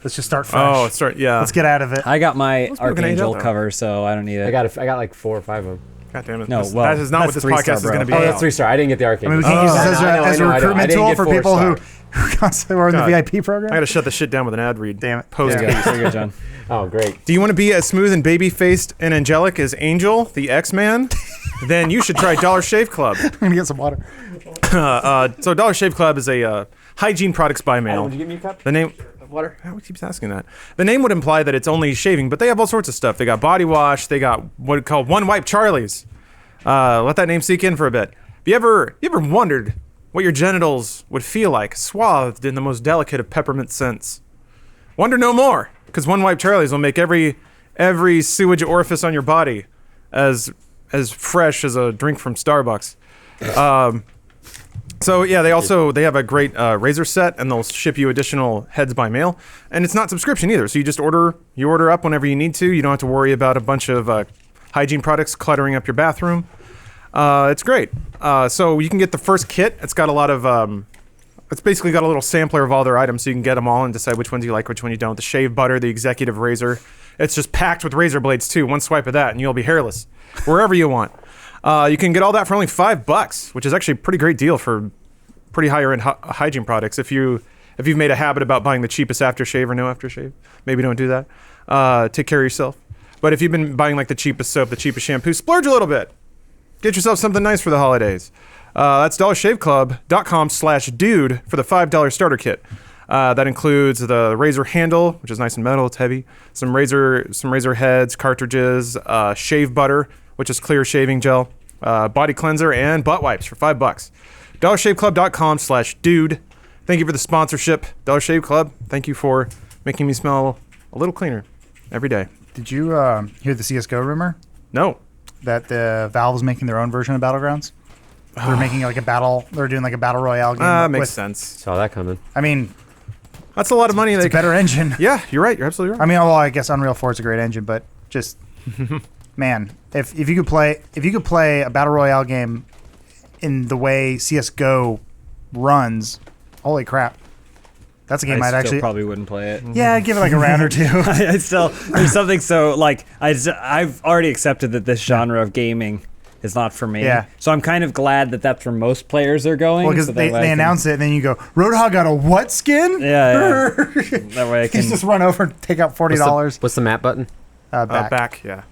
Let's just start fresh. Yeah. Let's get out of it. I got my Let's look at Archangel Angel. cover, so I don't need it. I got like 4 or 5 of them. God damn it. No, This- well, that is not what that's this 3-star, podcast is going to be. bro. Oh, that's 3-star. I didn't get the I Archangel. mean, we can't use this as a I know. I recruitment didn't tool get for people who 4-star. constantly were in the God. VIP program. I got to shut the shit down with an ad read. Damn it. Post Yeah. haste. Very good, John. Oh, great. Do you want to be as smooth and baby-faced and angelic as Angel, the X-Man? Then you should try Dollar Shave Club. I'm gonna get some water. So Dollar Shave Club is a hygiene products by mail. Would you give me a cup The name. of water? How keeps asking that? The name would imply that it's only shaving, but they have all sorts of stuff. They got body wash. They got what we call One Wipe Charlies. Let that name sink in for a bit. Have you ever wondered what your genitals would feel like, swathed in the most delicate of peppermint scents? Wonder no more, because One Wipe Charlies will make every sewage orifice on your body as fresh as a drink from Starbucks. So yeah, they have a great razor set, and they'll ship you additional heads by mail, and it's not subscription either. So you just order up whenever you need to. You don't have to worry about a bunch of hygiene products cluttering up your bathroom. It's great. So you can get the first kit. It's got a lot of it's basically got a little sampler of all their items, so you can get them all and decide which ones you like, which one you don't. The shave butter, the executive razor. It's just packed with razor blades too. One swipe of that, and you'll be hairless wherever you want. You can get all that for only $5, which is actually a pretty great deal for pretty higher end hygiene products. If you've made a habit about buying the cheapest aftershave or no aftershave, maybe don't do that. Take care of yourself. But if you've been buying like the cheapest soap, the cheapest shampoo, splurge a little bit. Get yourself something nice for the holidays. That's dollarshaveclub.com/dude for the $5 starter kit. That includes the razor handle, which is nice and metal, it's heavy, some razor heads, cartridges, shave butter, which is clear shaving gel, body cleanser, and butt wipes for $5. dollarshaveclub.com/dude. Thank you for the sponsorship, Dollar Shave Club. Thank you for making me smell a little cleaner every day. Did you hear the CS:GO rumor No. that the Valve's making their own version of Battlegrounds? They're making like a battle. They're doing like a battle royale game. Makes with, sense. Saw that coming. I mean, That's a lot of money. it's a better engine. Yeah, you're right. You're absolutely right. I mean, well, I guess Unreal 4 is a great engine, but just man, if you could play a battle royale game in the way CS:GO runs, holy crap, that's a game I'd still actually probably wouldn't play it. yeah, I'd give it like a round or two. I still there's something so like I've already accepted that this genre of gaming is not for me. Yeah. So I'm kind of glad that that's where most players are going. Well, because so they that way I can- announce it, and then you go, Roadhog got a what skin? Yeah. That way I can Just run over and take out $40 What's the map button? back. Yeah.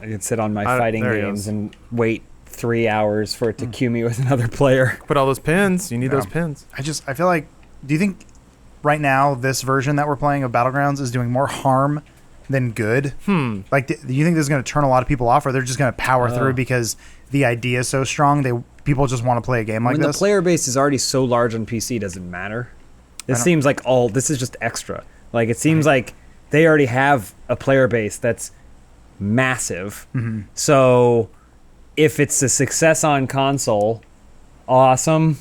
I can sit on my I- fighting there he games is. and wait 3 hours for it to queue me with another player. Put all those pins. You need those pins. I feel like, do you think right now this version that we're playing of Battlegrounds is doing more harm than good? Like, do you think this is going to turn a lot of people off, or they're just going to power through because the idea is so strong? People just want to play a game like When the this. player base is already so large on PC, does it matter? This seems like this is just extra. Like it seems like they already have a player base that's massive. So if it's a success on console, awesome.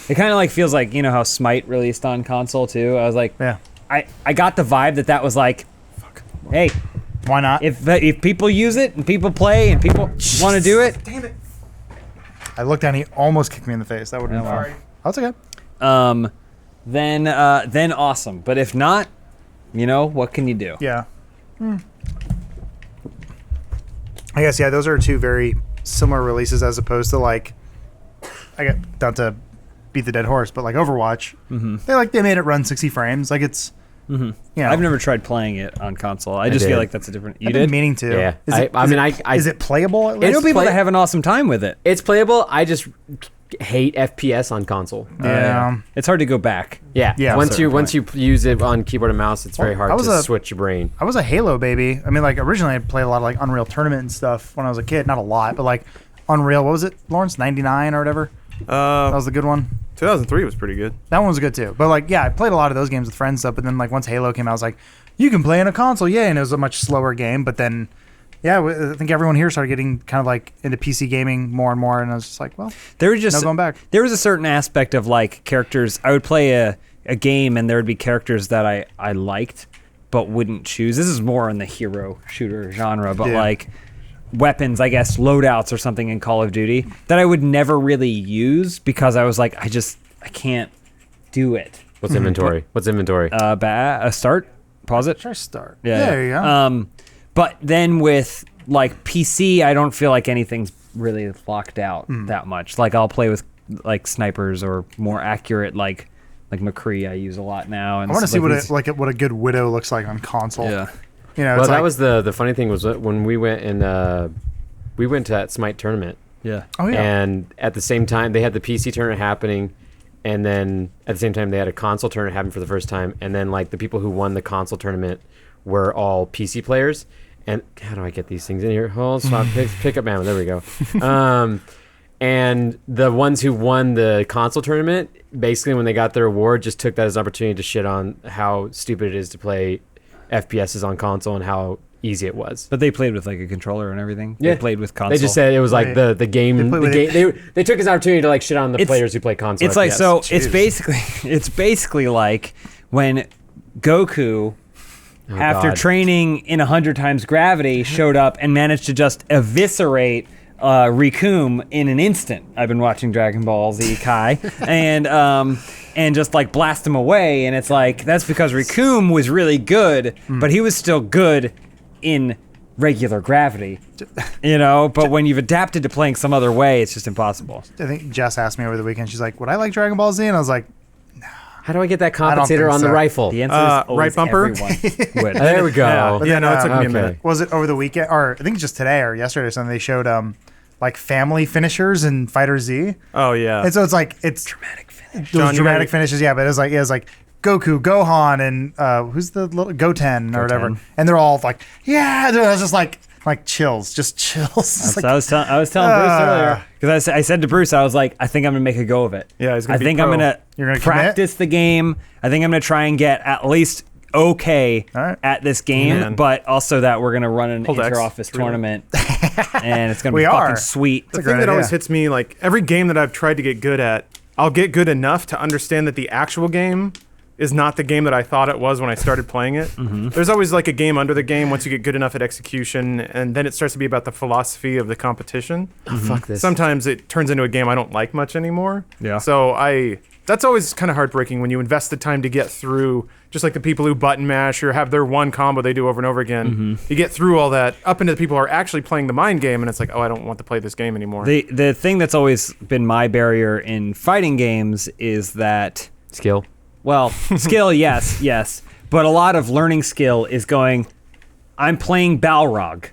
It kind of like feels like, you know how Smite released on console too. I was like, Yeah, I got the vibe that was like, hey, why not? if people use it and people play and people want to do it, I looked down, he almost kicked me in the face. That would have been well. fun. That's okay. then awesome. But if not, you know, what can you do? Yeah. I guess, yeah, those are two very similar releases as opposed to like, I got not to beat the dead horse, but like Overwatch, they made it run 60 frames. Like it's, you know, I've never tried playing it on console. I just did. feel like that's a different. You I've been did? meaning to. Yeah. Is it, is it playable at I least? know people play- that have an awesome time with it. It's playable. I just hate FPS on console. Yeah. It's hard to go back. Yeah. Yeah, Once you certain once you use it on keyboard and mouse, it's very Well, hard I was to a- switch your brain. I was a Halo baby. I mean, like originally I played a lot of like Unreal Tournament and stuff when I was a kid. Not a lot, but like Unreal. What was it, Lawrence? 99 or whatever. That was the good one. 2003 was pretty good. That one was good too. But like, yeah, I played a lot of those games with friends and stuff. But then like once Halo came out, I was like, you can play in a console, yeah. And it was a much slower game. But then, yeah, I think everyone here started getting kind of like into PC gaming more and more. And I was just like, well, There was just no going back. There was a certain aspect of like characters. I would play a game and there would be characters that I liked but wouldn't choose. This is more in the hero shooter genre, but Yeah. like weapons, I guess, loadouts or something in Call of Duty that I would never really use because I was like, I can't do it. What's inventory? What's inventory? Start, pause it. Sure, start. Yeah, There you go. But then with like PC, I don't feel like anything's really locked out that much. Like I'll play with like snipers or more accurate like McCree. I use a lot now. And I want to see what these- what a good Widow looks like on console. Yeah. You know, Well, it's that like, was the funny thing was that when we went and we went to that Smite tournament, Yeah. oh yeah. and at the same time they had the PC tournament happening, and then at the same time they had a console tournament happen for the first time, and then like the people who won the console tournament were all PC players. And how do I get these things in here? Hold, swap, pick up ammo. There we go. And the ones who won the console tournament, basically when they got their award, just took that as an opportunity to shit on how stupid it is to play FPSs on console and how easy it was. But they played with like a controller and everything. Yeah. They played with console. They just said it was like Right. the game. They The play with game they took as an opportunity to like shit on the It's- players who play console. It's like FPS. so. Jeez. It's basically like when Goku, Oh, after God. training in 100 times gravity, showed up and managed to just eviscerate Rikum in an instant. I've been watching Dragon Ball Z Kai, and just like blast him away. And it's like that's because Rikum was really good, but he was still good in regular gravity, you know. But when you've adapted to playing some other way, it's just impossible. I think Jess asked me over the weekend. She's like, "Would I like Dragon Ball Z?" And I was like, How do I get that don't compensator think on the so. rifle? The answer is Right always bumper? everyone would. There we go. But Yeah, then, no, it took me a okay. minute. was it over the weekend or I think just today or yesterday or something? They showed like family finishers in Fighter Z, Oh yeah. and so it's like it's Dramatic finish. those John, you dramatic gotta- finishes. Yeah, but it was like Goku, Gohan, and who's the little Goten or whatever, Goten. and they're all like, yeah, dude, I was just like chills, just chills. It's So like, I was telling Bruce earlier because I said to Bruce, I was like, I think I'm gonna make a go of it. Yeah, he's gonna I be think pro. I'm gonna, You're gonna commit? practice the game. I think I'm gonna try and get at least okay All right. at this game, Man. but also that we're gonna run an Hold X. inter-office It's really- tournament, and it's gonna We be are. fucking sweet. The a thing great that always idea. hits me, like every game that I've tried to get good at, I'll get good enough to understand that the actual game is not the game that I thought it was when I started playing it. There's always like a game under the game once you get good enough at execution, and then it starts to be about the philosophy of the competition. Oh, fuck this. Sometimes it turns into a game I don't like much anymore. Yeah. So that's always kind of heartbreaking when you invest the time to get through, just like the people who button mash or have their one combo they do over and over again. You get through all that up into the people who are actually playing the mind game, and it's like, oh, I don't want to play this game anymore. The thing that's always been my barrier in fighting games is that, Skill. well, skill, yes, but a lot of learning skill is going, I'm playing Balrog.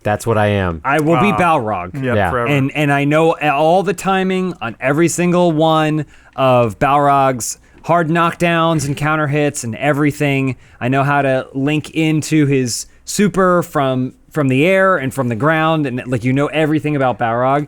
That's what I am. I will be Balrog. yeah, forever. And I know all the timing on every single one of Balrog's hard knockdowns and counter hits and everything. I know how to link into his super from the air and from the ground, and like you know everything about Balrog.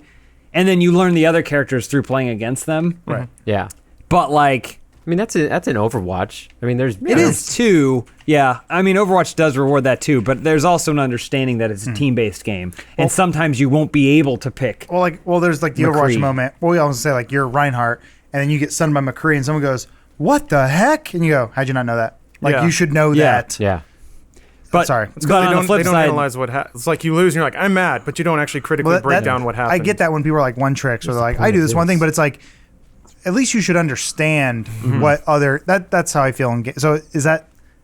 And then you learn the other characters through playing against them. right. Yeah. But like I mean, that's an Overwatch. I mean, there's it is too. Yeah. I mean Overwatch does reward that too, but there's also an understanding that it's a team-based game. And sometimes you won't be able to pick. Well, there's like the McCree. Overwatch moment. Well, we always say like you're Reinhardt, and then you get stunned by McCree, and someone goes, "What the heck?" And you go, "How'd you not know that? Like Yeah. you should know Yeah. that." Yeah. But Sorry. It's 'cause but they on don't, the flip they don't side, analyze what happens. It's like you lose and you're like, I'm mad, but you don't actually critically Well, break down what happened. I get that when people are like one tricks or they're like, I do this one thing, but it's like, at least you should understand what other that's how I feel in games. So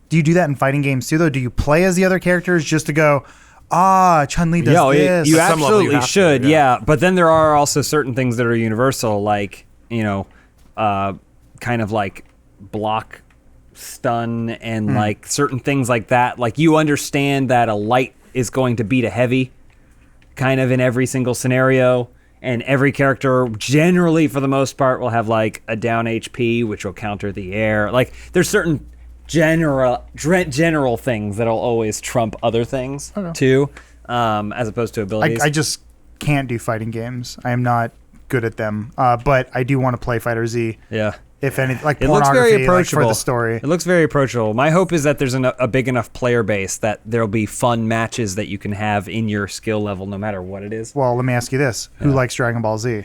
do you do that in fighting games too though? Do you play as the other characters just to go, Chun-Li does yeah, this? you At some level you absolutely have to, should, yeah. yeah. But then there are also certain things that are universal, like kind of like block, stun, and like certain things like that. Like you understand that a light is going to beat a heavy, kind of in every single scenario, and every character generally, for the most part, will have like a down HP, which will counter the air. Like there's certain general things that'll always trump other things too, as opposed to abilities. I just can't do fighting games. I am not good at them. But I do want to play Fighter Z. yeah. If any, like It looks very pornography, like, approachable. for the story. It looks very approachable. My hope is that there's a big enough player base that there'll be fun matches that you can have in your skill level, no matter what it is. Well, let me ask you this: Who likes Dragon Ball Z?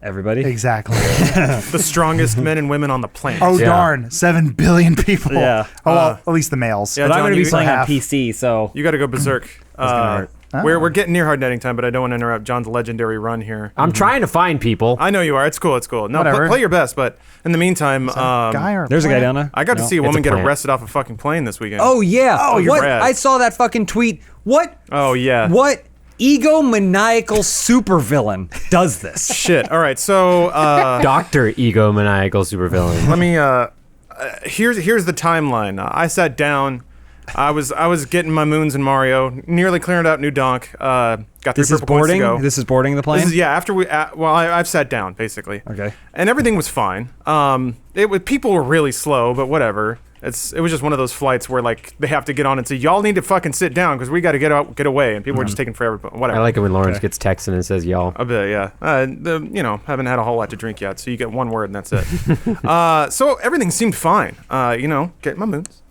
Everybody. Exactly. the strongest men and women on the planet. Oh Yeah. darn! 7 billion people. Yeah. Oh well, at least the males. Yeah, But I'm John, going to be you- playing on half. PC, so You got to go berserk. gonna hurt. We're getting near hard netting time, but I don't want to interrupt John's legendary run here. I'm trying to find people. I know you are. It's cool. No, Whatever. play your best. But in the meantime, Guy or There's a guy plant? down there. I got to see a It's woman a get plant. arrested off a fucking plane this weekend. Oh yeah. Oh, you're what? rad. I saw that fucking tweet. What? Oh yeah. What egomaniacal supervillain does this? Shit. All right. So Dr. Egomaniacal Supervillain. let me. Here's the timeline. I sat down. I was getting my moons in Mario, nearly clearing out New Donk. Got This 3 is purple points to boarding. go. This is boarding the plane. This is after we. I've sat down basically. Okay. And everything was fine. People were really slow, but whatever. It was just one of those flights where like they have to get on and say, y'all need to fucking sit down because we got to get away, and people are just taking forever. But whatever. I like it when Lawrence gets texted and says y'all. A bit, yeah. Haven't had a whole lot to drink yet, so you get one word and that's it. So everything seemed fine. Getting my moons.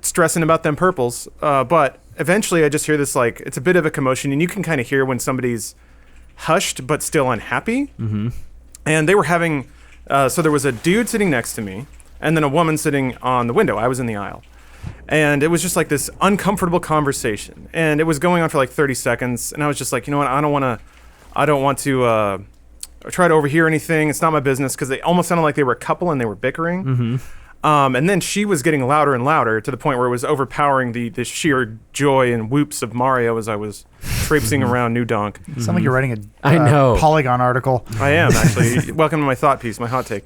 Stressing about them purples. But eventually I just hear this, like, it's a bit of a commotion, and you can kind of hear when somebody's hushed but still unhappy. Mm-hmm. And they were having, so there was a dude sitting next to me, and then a woman sitting on the window. I was in the aisle. And it was just like this uncomfortable conversation. And it was going on for like 30 seconds. And I was just like, you know what, I don't want to try to overhear anything. It's not my business, because they almost sounded like they were a couple and they were bickering. Mm-hmm. And then she was getting louder and louder to the point where it was overpowering the sheer joy and whoops of Mario as I was traipsing around New Donk. You sound like you're writing a I know. Polygon article. I am, actually. Welcome to my thought piece, my hot take.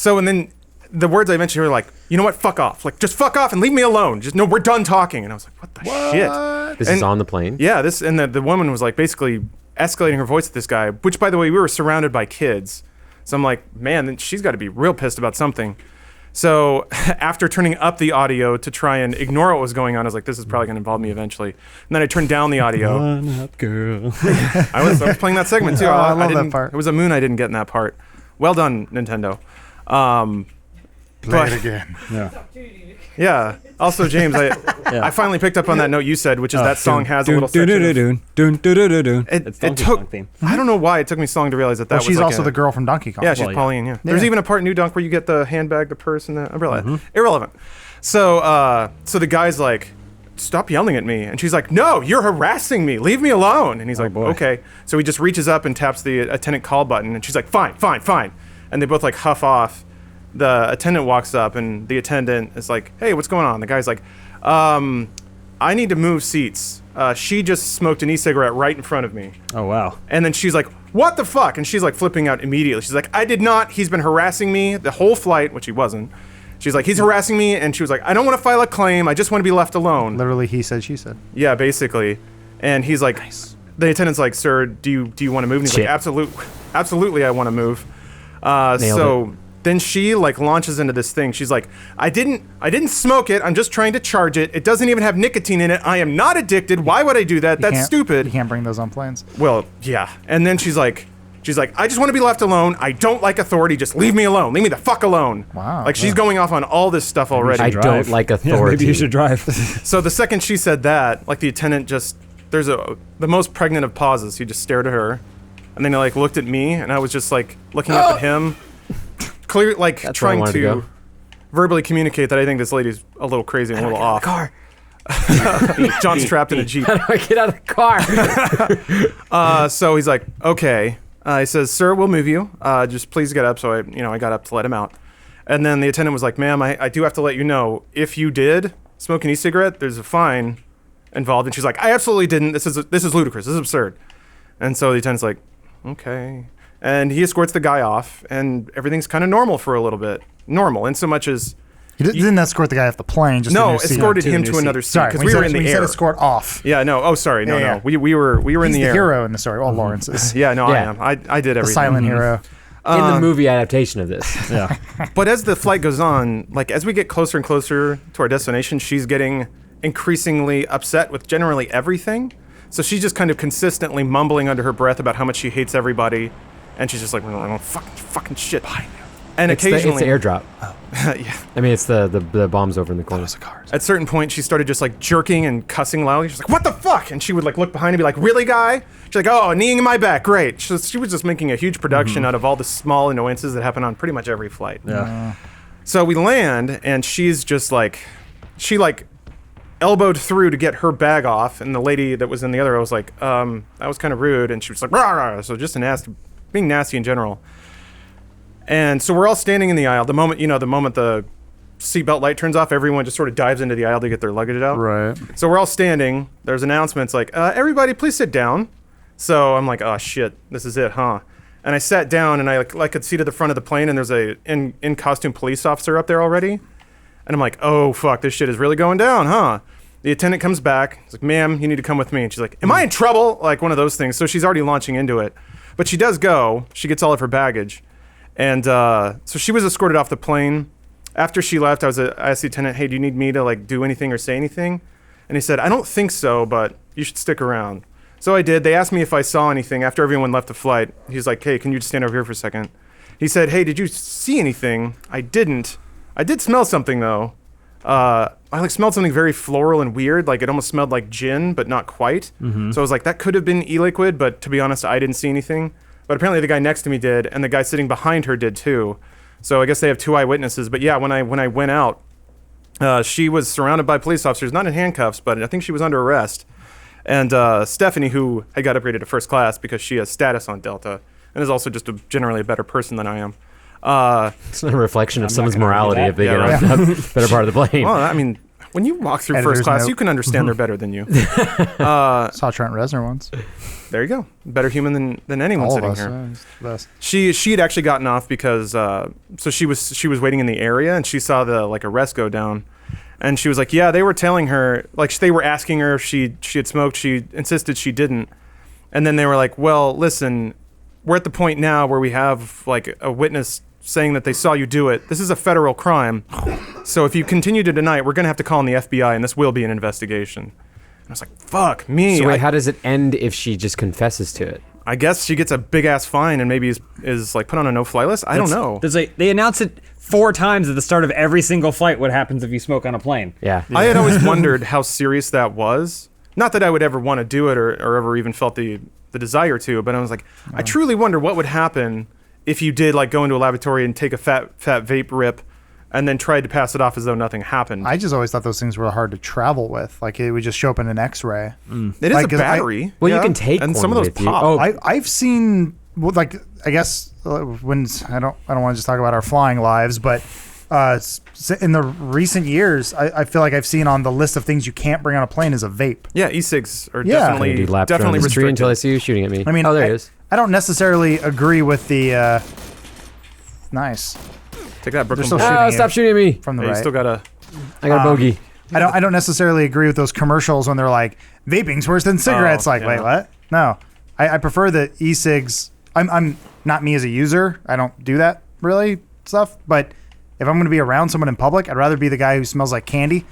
And then the words I mentioned were like, you know what, fuck off. Like, just fuck off and leave me alone. No, we're done talking. And I was like, what the shit? This is on the plane. Yeah, the woman was like basically escalating her voice at this guy, which, by the way, we were surrounded by kids. So I'm like, man, then she's got to be real pissed about something. So after turning up the audio to try and ignore what was going on, I was like, this is probably going to involve me eventually. And then I turned down the audio. Run up, girl. I was playing that segment too. Oh, I love didn't- that part. It was a moon I didn't get in that part. Well done, Nintendo. Play it again. Yeah. Yeah. Also, James, I finally picked up on that note you said, which is that song has a little section. It took. I don't know why it took me so long to realize that Well, was she's like also the girl from Donkey Kong. Yeah, she's Well, yeah. Pauline. Yeah. There's Yeah. even a part in New Dunk where you get the handbag, the purse, and the umbrella. Irrelevant. So the guy's like, stop yelling at me. And she's like, no, you're harassing me. Leave me alone. And he's like, boy. okay. So he just reaches up and taps the attendant call button. And she's like, fine. And they both like huff off. The attendant walks up and the attendant is like, hey, what's going on? The guy's like, I need to move seats. She just smoked an e-cigarette right in front of me. Oh wow. And then she's like, what the fuck? And she's like flipping out immediately. She's like, I did not. He's been harassing me the whole flight, which he wasn't. She's like, he's harassing me. And she was like, I don't want to file a claim. I just want to be left alone. Literally, he said, she said. Yeah, basically. And he's like, the attendant's like, sir, do you want to move? And he's Shit. like, absolutely, I want to move. Nailed Then she like launches into this thing. She's like, I didn't smoke it. I'm just trying to charge it. It doesn't even have nicotine in it. I am not addicted. Why would I do that? That's stupid. You can't bring those on planes. Well, yeah. And then she's like, I just want to be left alone. I don't like authority. Just leave me alone. Leave me the fuck alone. Wow. Like she's going off on all this stuff already. I don't like Yeah, authority. maybe you should drive. So the second she said that, like the attendant just, the most pregnant of pauses. He just stared at her, and then he like looked at me, and I was just like looking up at him, clear like That's where I trying wanted to to go. verbally communicate that I think this lady's a little crazy and a little off. Car. John's trapped in a Jeep. How do I get out of the car? So he's like, okay. He says, sir, we'll move you. Just please get up. So I got up to let him out. And then the attendant was like, ma'am, I do have to let you know, if you did smoke an e-cigarette, there's a fine involved. And she's like, I absolutely didn't. This is ludicrous. This is absurd. And so the attendant's like, okay. And he escorts the guy off, and everything's kind of normal for a little bit. Normal, in so much as He didn't escort the guy off the plane. Just a no, new seat. escorted To a him new to another seat. seat Sorry, because when we you were said- in the when you air. said escort off. Yeah, no. Oh, sorry, no, Yeah, no. We were in He's the the air. hero in the story. Well, Lawrence is. Yeah, no, I Yeah. am. I did The everything. silent hero. In the movie adaptation of this. Yeah. But as the flight goes on, like as we get closer and closer to our destination, she's getting increasingly upset with generally everything. So she's just kind of consistently mumbling under her breath about how much she hates everybody, and she's just like, fucking shit. And It's the occasionally, airdrop. yeah. I mean, it's the bombs over in the corner. At a certain point, she started just like jerking and cussing loudly. She's like, "What the fuck?" And she would like look behind and be like, "Really, guy?" She's like, "Oh, kneeing in my back, great." She was just making a huge production out of all the small annoyances that happen on pretty much every flight. Yeah. So we land, and she's just like, she like elbowed through to get her bag off, and the lady that was in the other, I was like, that was kind of rude, and she was like, rah, rah. So just being nasty in general. And so we're all standing in the aisle. The moment the seatbelt light turns off, everyone just sort of dives into the aisle to get their luggage out. Right. So we're all standing. There's announcements like, everybody please sit down. So I'm like, oh shit, this is it, huh? And I sat down, and I could see to the front of the plane, and there's a in costume police officer up there already. And I'm like, oh fuck, this shit is really going down, huh? The attendant comes back. He's like, ma'am, you need to come with me. And she's like, am I in trouble? Like one of those things. So she's already launching into it. But she does go. She gets all of her baggage. And so she was escorted off the plane. After she left, I asked the attendant, hey, do you need me to like do anything or say anything? And he said, I don't think so, but you should stick around. So I did. They asked me if I saw anything after everyone left the flight. He's like, hey, can you just stand over here for a second? He said, hey, did you see anything? I didn't. I did smell something though. I smelled something very floral and weird. Like it almost smelled like gin, but not quite. Mm-hmm. So I was like, that could have been e-liquid, but to be honest, I didn't see anything. But apparently the guy next to me did, and the guy sitting behind her did too. So I guess they have 2 eyewitnesses. But yeah, when I went out, she was surrounded by police officers, not in handcuffs, but I think she was under arrest. And Stephanie, who had got upgraded to first class because she has status on Delta, and is also just generally a better person than I am. It's not a reflection of someone's gonna morality argue if they that. get on the better part of the plane. Well, I mean, when you walk through Editor's first class, note. you can understand they're better than you. Saw Trent Reznor once. There you go. Better human than anyone All of sitting us. here. He's the best. She had actually gotten off because so she was waiting in the area, and she saw the like arrest go down, and she was like, yeah, they were telling her, like they were asking her if she had smoked. She insisted she didn't, and then they were like, well, listen, we're at the point now where we have like a witness saying that they saw you do it. This is a federal crime, so if you continue to deny it, we're gonna have to call in the FBI, and this will be an investigation. And I was like, fuck me. So wait, how does it end if she just confesses to it? I guess she gets a big ass fine and maybe is like put on a no-fly list. I don't know. They announce it 4 times at the start of every single flight. What happens if you smoke on a plane? Yeah. I had always wondered how serious that was. Not that I would ever want to do it or ever even felt the desire to, but I was like, I truly wonder what would happen if you did like go into a laboratory and take a fat vape rip and then tried to pass it off as though nothing happened. I just always thought those things were hard to travel with. Like it would just show up in an X-ray. It is like, a battery. Well, you can take and one some of those with you. pop. Oh, I've seen, well, like I guess when I don't want to just talk about our flying lives, but in the recent years, I feel like I've seen on the list of things you can't bring on a plane is a vape. Yeah, e-cigs are Yeah. definitely do laps around definitely the street restricted. until I see you shooting at me. I mean, oh, there it is. I don't necessarily agree with the. Nice. Take that, Brooklyn. still Boys. shooting Oh, you stop shooting at me! from the Yeah, you right. still gotta. I got a bogey. I don't necessarily agree with those commercials when they're like vaping's worse than cigarettes. Oh, Like, yeah. wait, what? No, I prefer the e-cigs. I'm not me as a user. I don't do that really stuff. But if I'm going to be around someone in public, I'd rather be the guy who smells like candy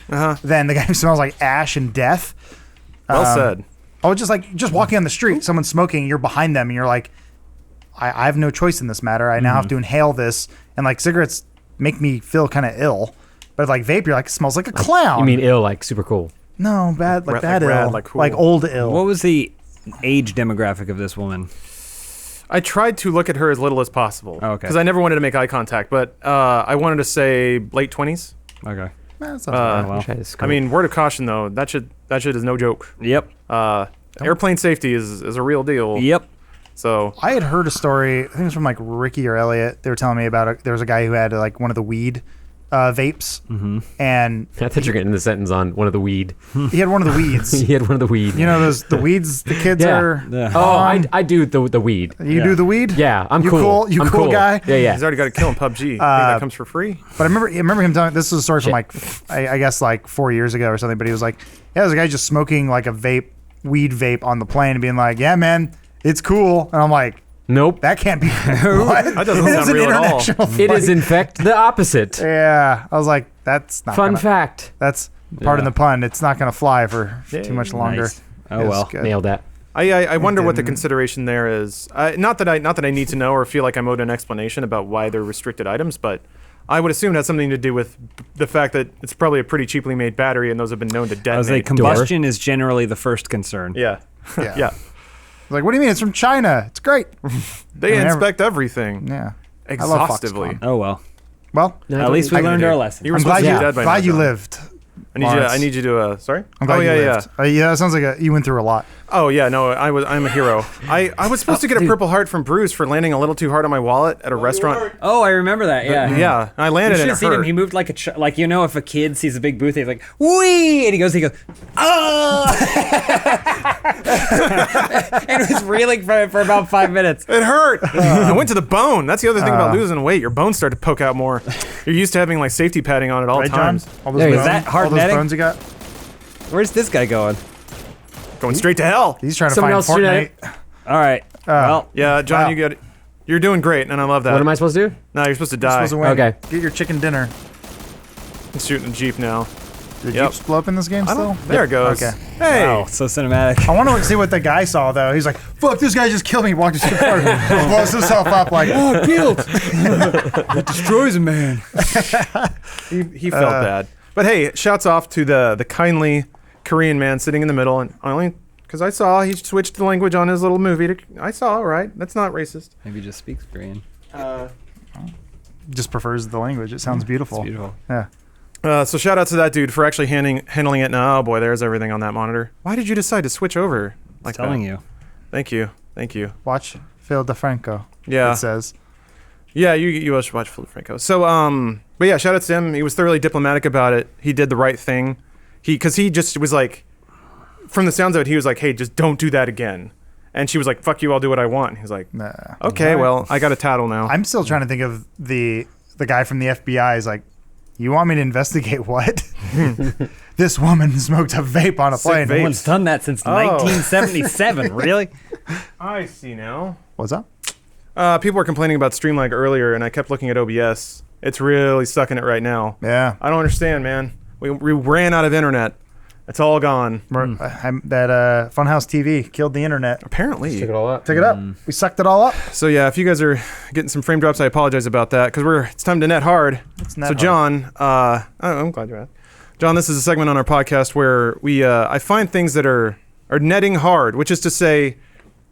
than the guy who smells like ash and death. Well said. Oh, just walking on the street, someone's smoking, you're behind them, and you're like, I have no choice in this matter. I now have to inhale this, and like cigarettes make me feel kind of ill. But like vape, you're like, it smells like a clown. You mean ill, like super cool? No, bad, like Like bad rad, ill, like cool. like old ill. What was the age demographic of this woman? I tried to look at her as little as possible. Oh, okay. Because I never wanted to make eye contact, but I wanted to say late 20s. Okay. That sounds right. Well, Try to I mean, word of caution though, that shit is no joke. Yep. Airplane safety is a real deal. Yep. So I had heard a story. I think it was from like Ricky or Elliot. They were telling me about it. There was a guy who had like one of the weed vapes, and I thought you were getting the sentence on one of the weed. he had one of the weeds. He had one of the weed. You know the weeds the kids Yeah. are. Yeah. Oh, on? I do the weed. You Yeah. do the weed? Yeah, I'm You cool. cool? You I'm cool guy? Yeah, he's yeah. already got a kill in PUBG. Think that comes for free? But I remember him telling. This is a story from Shit. like I guess like 4 years ago or something. But he was like, yeah, there's a guy just smoking like a weed vape on the plane and being like, yeah, man, it's cool. And I'm like, Nope. that can't be. What? That doesn't It sound is an real at all. international It flight. is in fact the opposite. Yeah, I was like, that's not Fun gonna, fact. That's pardon the pun. It's not going to fly for too much longer. Nice. Oh, It's well. good. Nailed that. I wonder what the didn't. consideration there is. Not that I need to know or feel like I'm owed an explanation about why they're restricted items, but I would assume it has something to do with the fact that it's probably a pretty cheaply made battery, and those have been known to I was like, detonate. combustion is generally the first concern. Yeah, Yeah. yeah. Like, what do you mean? It's from China. It's great. They I mean, inspect everything Yeah. I love exhaustively. Foxconn. Oh, well. Well, No, At least we I can learned do. our lesson. You were I'm supposed glad to you be dead by glad now, you John. lived. I need you to. Sorry. I'm glad oh you yeah, lived. Yeah, it sounds like you went through a lot. Oh yeah, no, I'm a hero. I was supposed to get a Purple Heart from Bruce for landing a little too hard on my wallet at a restaurant. Oh, I remember that. Yeah. Yeah, I You landed should and have it seen him. hurt. He moved like if a kid sees a big booth, he's like, "Wee!" and he goes, "Oh!" and was reeling from it for about 5 minutes. It hurt. I went to the bone. That's the other thing about losing weight. Your bones start to poke out more. You're used to having like safety padding on at all Right, times. John? All those There he bones, is. Is that hard all those netting? bones you got? Where's this guy going? Going straight to hell. He's trying to Someone find else shoot at Fortnite. All right. Well, Yeah, John, Wow. you're doing great, and I love that. What am I supposed to do? No, you're supposed to die. Supposed to win. Okay. Get your chicken dinner. I'm shooting a Jeep now. Did Yep. Jeeps blow up in this game I still? don't, there it goes. Okay. Hey. wow, so cinematic. I want to see what the guy saw though. He's like, "Fuck, this guy just killed me." Walked into the car, blows himself up like, "Oh, killed." It destroys a man. He felt bad. But hey, shouts off to the kindly Korean man sitting in the middle, and only because I saw he switched the language on his little movie. I saw, all right. That's not racist. Maybe just speaks Korean. Just prefers the language. It sounds beautiful. It's beautiful. Yeah. So shout out to that dude for actually handling it. Now, oh boy, there's everything on that monitor. Why did you decide to switch over like that? Telling you. Thank you. Watch Phil DeFranco. Yeah. It says. Yeah, you should watch Phil Franco. So, but yeah, shout out to him. He was thoroughly diplomatic about it. He did the right thing. Because he just was like, from the sounds of it, he was like, hey, just don't do that again. And she was like, fuck you, I'll do what I want. He's like, Nah. okay, well, I got a tattle now. I'm still trying to think of the guy from the FBI. Is like, you want me to investigate what? This woman smoked a vape on a Sick plane. vape. No one's done that since 1977. Really? I see now. What's up? People were complaining about stream lag earlier, and I kept looking at OBS. It's really sucking it right now. Yeah. I don't understand, man. We ran out of internet. It's all gone. That Funhaus TV killed the internet. Apparently. Took it all up. Took it up. We sucked it all up. So yeah, if you guys are getting some frame drops, I apologize about that because it's time to net hard. net so hard. John, I'm glad you're asked. John, this is a segment on our podcast where I find things that are netting hard, which is to say,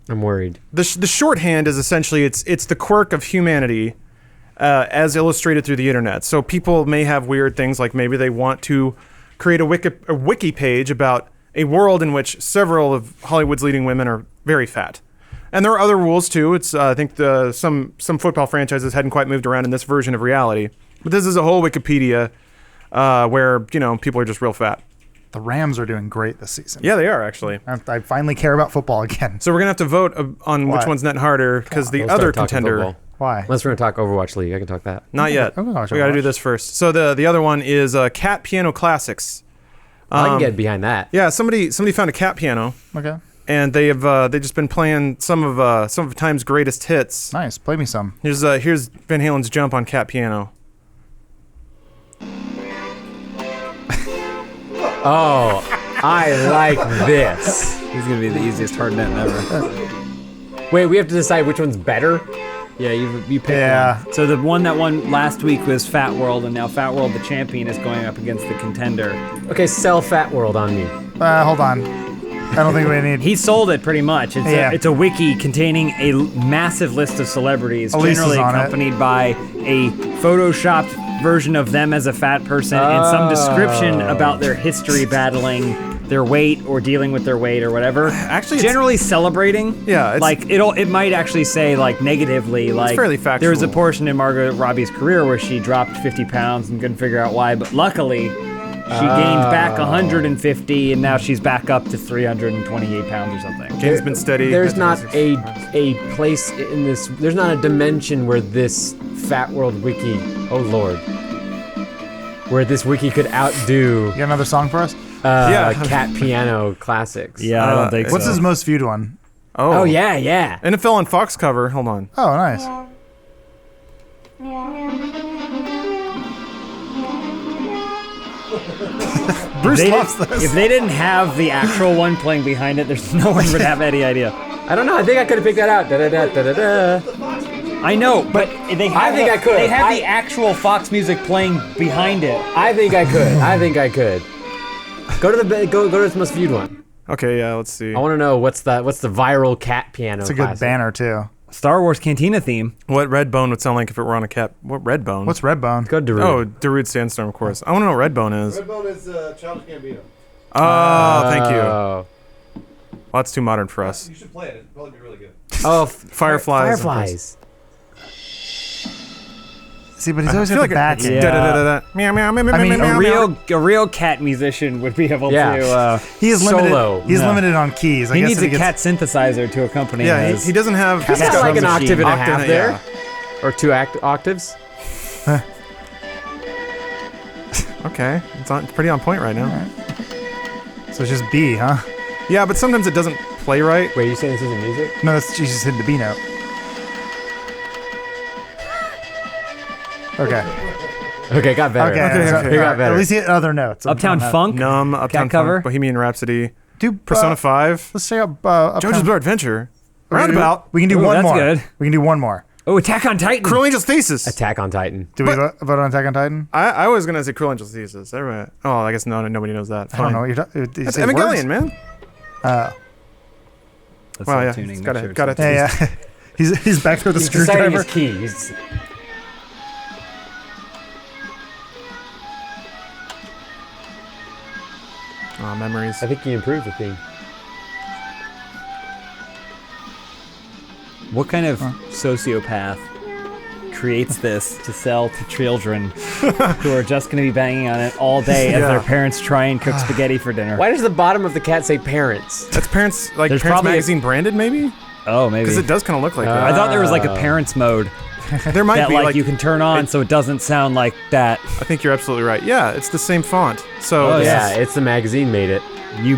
I'm worried. the shorthand is essentially it's the quirk of humanity as illustrated through the internet. So people may have weird things like maybe they want to create a wiki page about a world in which several of Hollywood's leading women are very fat. And there are other rules too. It's I think some football franchises hadn't quite moved around in this version of reality. But this is a whole Wikipedia where, people are just real fat. The Rams are doing great this season. Yeah, they are actually. I finally care about football again. So we're going to have to vote on which Why? one's netting harder because the We'll other start talking contender... football. Why? Unless we're gonna talk Overwatch League, I can talk that. Not yet. I'm gonna watch We got to do Overwatch. this first. So the other one is Cat Piano Classics. I can get behind that. Yeah, somebody found a cat piano, Okay. and they've just been playing some of time's greatest hits. Nice. Play me some. Here's Van Halen's Jump on cat piano. Oh, I like this. He's gonna be the easiest hard net ever. Wait, we have to decide which one's better. Yeah, you picked Yeah. one. So the one that won last week was Fat World, and now Fat World, the champion, is going up against the contender. Okay, sell Fat World on me. Hold on. I don't think we need. He sold it pretty much. It's, Yeah. it's a wiki containing a massive list of celebrities, Elise is generally on it. accompanied by a photoshopped version of them as a fat person and some description about their history battling their weight or dealing with their weight or whatever. Actually, it's- generally celebrating. Yeah, it's- like it might actually say like negatively. Like fairly there was a factual. portion in Margot Robbie's career where she dropped 50 pounds and couldn't figure out why, but luckily she gained back 150 and now she's back up to 328 pounds or something. Jane's been steady. There's not a place in this. There's not a dimension where this Fat World wiki. Oh Lord. Where this wiki could outdo You got another song for us? Yeah. Cat Piano Classics. Yeah, I don't think What's so. his most viewed one? Oh yeah. NFL on Fox cover. Hold on. Oh, nice. Bruce They loves didn't- this. If they didn't have the actual one playing behind it, there's no one would have any idea. I don't know. I think I could have picked that out. Da da da da da da. I know, but they have I think I could. They have the actual Fox music playing behind it. I think I could. Go to its most viewed one. Okay, yeah. Let's see. I want to know what's the viral cat piano. It's a good classic. banner too. Star Wars Cantina theme. What red bone would sound like if it were on a cap? What red bone? What's Redbone? Go Darude. Oh, Darude Sandstorm, of course. I want to know what red bone is. Redbone is Childish Gambino. Oh, thank you. Oh. Well, that's too modern for us. You should play it. It'd probably be really good. Oh, Fireflies. Fireflies. See, but he's always feel got like the back Yeah. end. Da-da-da-da-da. Meow, meow, meow, meow, I mean, meow, meow, meow. A real cat musician would be able Yeah. to. He is limited. Solo. He's No. limited on keys. I He guess needs if a gets- cat synthesizer to accompany Yeah, his. he doesn't have. He's got Drum like an machine. octave and a Octave, half yeah. there. Or two octaves. Okay, it's pretty on point right now. So it's just B, huh? Yeah, but sometimes it doesn't play right. Wait, you saying this isn't music? No, that's she's just hitting the B note. Okay. Okay, got better. Okay. Okay, so- okay. He got At better. least hit other notes. Uptown Funk. Numb, Uptown cover? Funk, Bohemian Rhapsody, Do Persona 5, Let's check out JoJo's Uptown. Bizarre Adventure, Okay, Roundabout, We can do Ooh, one that's more. good. We can do one more. Oh, Attack on Titan. Cruel Angel's Thesis. Attack on Titan. Do we vote on Attack on Titan? I was gonna say Cruel Angel's Thesis. Everybody. Oh, I guess nobody knows that. I don't Fine. know. What you're did you That's say Evangelion, words? man. That's Wow, all yeah, tuning. it's Make gotta- sure it's gotta on. Yeah, yeah. He's back there with a He's deciding screwdriver. his keys. Oh, memories. I think he improved the theme. What kind of sociopath creates this to sell to children who are just going to be banging on it all day as Yeah. their parents try and cook spaghetti for dinner? Why does the bottom of the cat say parents? That's Parents There's Parents probably a- Magazine branded, maybe? Oh, maybe. Because it does kind of look like I that. thought there was like a parents mode There might that be like you can turn on so it doesn't sound like that. I think you're absolutely right. Yeah, it's the same font. So Oh, this Yeah, is- it's the magazine made it. You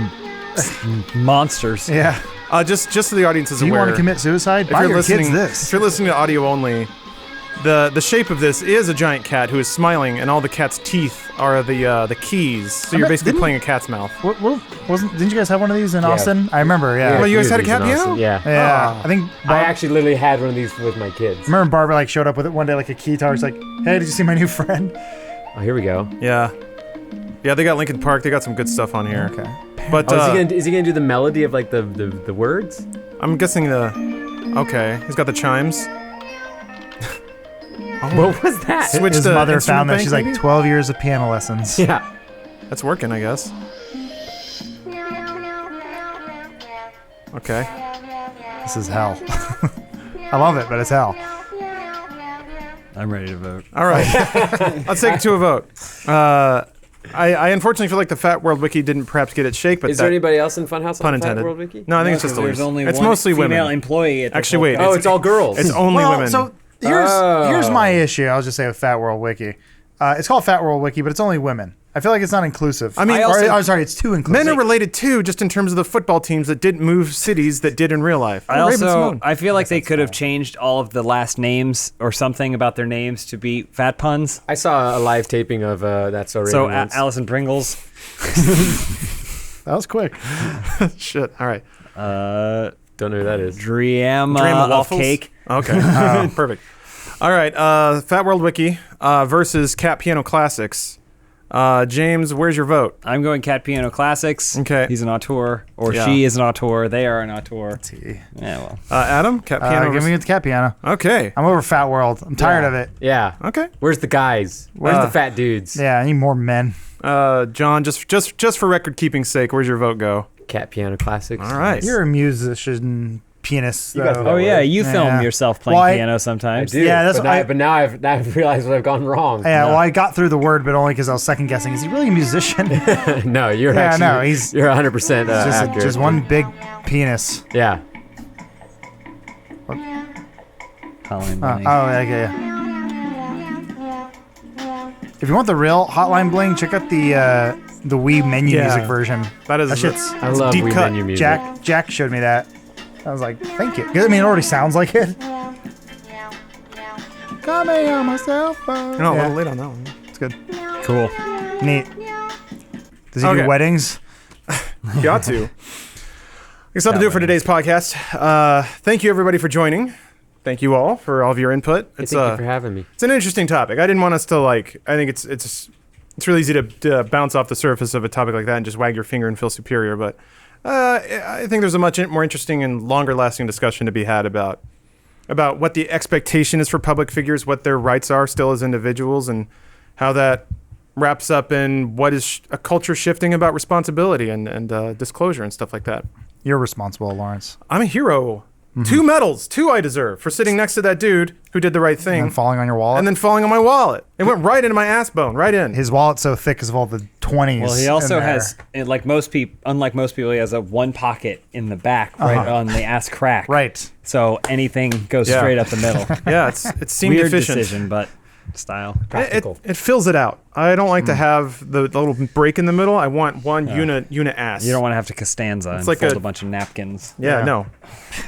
monsters. Yeah. just so the audience is Do you aware. want to commit suicide? if Buy you're your listening, kids if this. you're listening to audio only, the shape of this is a giant cat who is smiling, and all the cat's teeth are the keys. So you're bet- basically didn't- playing a cat's mouth. Didn't you guys have one of these in Yeah. Austin? I remember. Yeah. Well, you guys few had of a cat these in piano? Austin. Yeah. Yeah. Oh. I think I Barb, actually literally had one of these with my kids. remember Barbara like showed up with it one day like a guitar. She's like, "Hey, did you see my new friend?" Oh, here we go. Yeah. Yeah, they got Linkin Park. They got some good stuff on here. Okay. But Oh, is he gonna do the melody of like the words? I'm guessing okay, he's got the chimes. What was that? Switch His to mother instrument found that. bank, She's like maybe? 12 years of piano lessons. Yeah. That's working, I guess. Okay. This is hell. I love it, but it's hell. I'm ready to vote. All right. Let's take it to a vote. I unfortunately feel like the Fat World Wiki didn't perhaps get its shake, but Is there anybody else in Funhouse pun on the Fat intended. World Wiki? No, I think it's just There's Elise. only It's one mostly female women. employee at this Actually, whole wait, Oh, it's all girls. It's only well, women. so here's my issue. I'll just say with Fat World Wiki. It's called Fat World Wiki, but it's only women. I feel like it's not inclusive. I mean, I'm sorry, it's too inclusive. Men are related too, just in terms of the football teams that didn't move cities that did in real life. I feel like they could have changed all of the last names or something about their names to be fat puns. I saw a live taping of That's So Raven So once. Allison Pringles. That was quick. Shit. All right. Don't know who that is. Dream Dream of of waffles? cake. Okay. Perfect. All right. Fat World Wiki versus Cat Piano Classics. James, where's your vote? I'm going Cat Piano Classics. Okay. He's an auteur, or Yeah. she is an auteur. They are an auteur. See. Yeah, well. Adam, Cat Piano. Give me versus- the cat piano. Okay. I'm over Fat World. I'm tired of it. Yeah. Okay. Where's the guys? Where's the fat dudes? Yeah, I need more men. John, just for record keeping's sake, where's your vote go? Cat Piano Classics. All right. You're a musician, pianist. You got though. that Oh yeah, word. you film Yeah. yourself playing Well, I- piano I sometimes. do. Yeah, that's but, what I- but now I've realized what I've gone wrong. Yeah, well, I got through the word, but only because I was second guessing. Is he really a musician? No, you're Yeah, actually. no, he's- You're 100% just, accurate. just one big penis. Yeah. Hotline Oh, Bling. okay. Yeah. If you want the real Hotline Bling, check out the Wii menu Yeah. music version. That is That shit's I love deep Wii cut. menu music. Jack showed me that. I was like, thank you. 'Cause, I mean, it already sounds like it. Got me on my cell phone. No, a Yeah, little late on that one. it's good. Cool. Neat. Does he Okay. do weddings? You ought to. I guess that'll do it for today's podcast. Thank you everybody for joining. Thank you all for all of your input. Hey, It's thank you for having me. it's an interesting topic. I didn't want us to like. I think it's really easy to bounce off the surface of a topic like that and just wag your finger and feel superior. But I think there's a much more interesting and longer lasting discussion to be had about about what the expectation is for public figures, what their rights are still as individuals, and how that wraps up in what is a culture shifting about responsibility and disclosure and stuff like that. You're responsible, Lawrence. I'm a hero. 2 medals, 2 I deserve for sitting next to that dude who did the right thing. And falling on your wallet. And then falling on my wallet. It went right into my ass bone, right in. His wallet's so thick because of all the 20s. Well, he also in there. has, unlike most people, he has a one pocket in the back, right on the ass crack. Right. So anything goes Yeah. straight up the middle. Yeah, it seemed Weird efficient. decision, but style. It fills it out. I don't like to have the little break in the middle. I want one unit ass. You don't want to have to Costanza and like fold a- a bunch of napkins. Yeah, Yeah. no.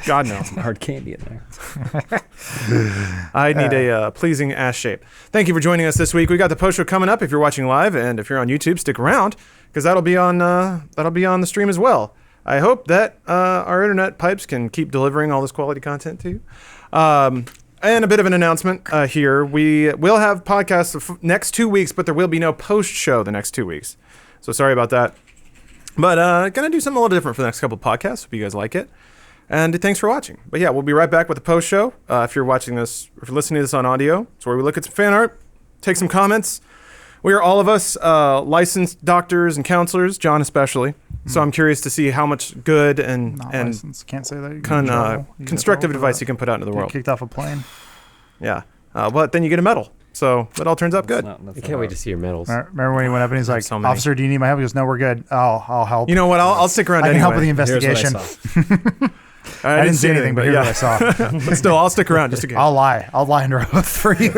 God, no. Hard candy in there. I need a pleasing ass shape. Thank you for joining us this week. We got the post show coming up if you're watching live, and if you're on YouTube, stick around because that'll be on the stream as well. I hope that our internet pipes can keep delivering all this quality content to you. And a bit of an announcement here. We will have podcasts the next 2 weeks, but there will be no post show the next 2 weeks. So sorry about that. But gonna do something a little different for the next couple of podcasts. Hope you guys like it. And thanks for watching. But yeah, we'll be right back with the post show. If you're watching this, if you're listening to this on audio, it's where we look at some fan art, take some comments. We are all of us licensed doctors and counselors, John especially. So I'm curious to see how much good and Not licensed. Can't say that. You get in con, trouble. You get constructive in trouble for advice that. you can put out into the Get world. kicked off a plane. Yeah. But then you get a medal. So it all turns out good. I can't wait to see your medals. Remember when he went up and he's like, so many. "Officer, do you need my help?" He goes, "No, we're good. I'll help. You know what? I'll stick around I can anyway. help with the Here's investigation." what I saw. I didn't see anything, but here's what I saw. But still, I'll stick around just in case. I'll lie under oath for you.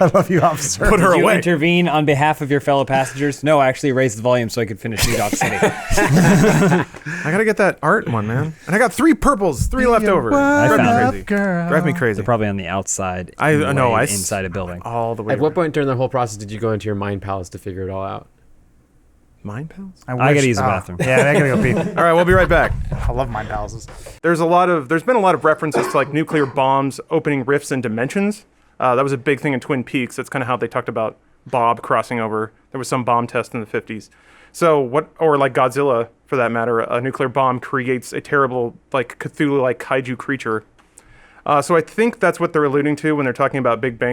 I love you, officer. Put her Did you away. intervene on behalf of your fellow passengers? No, I actually raised the volume so I could finish New York City. I gotta get that art one, man. And I got 3 purples, 3 left over. I Drive me found crazy. girl. Drive me crazy. They're probably on the outside. I know. way I inside a building. all the way. At what around. point during the whole process did you go into your mind palace to figure it all out? Mind pals? I gotta wish- use the oh, bathroom. Yeah, I gotta go pee. All right, we'll be right back. I love mind palaces. There's been a lot of references to like nuclear bombs opening rifts in dimensions. That was a big thing in Twin Peaks. That's kind of how they talked about Bob crossing over. There was some bomb test in the 50s. So or like Godzilla for that matter, a nuclear bomb creates a terrible like Cthulhu-like kaiju creature. So I think that's what they're alluding to when they're talking about Big Bang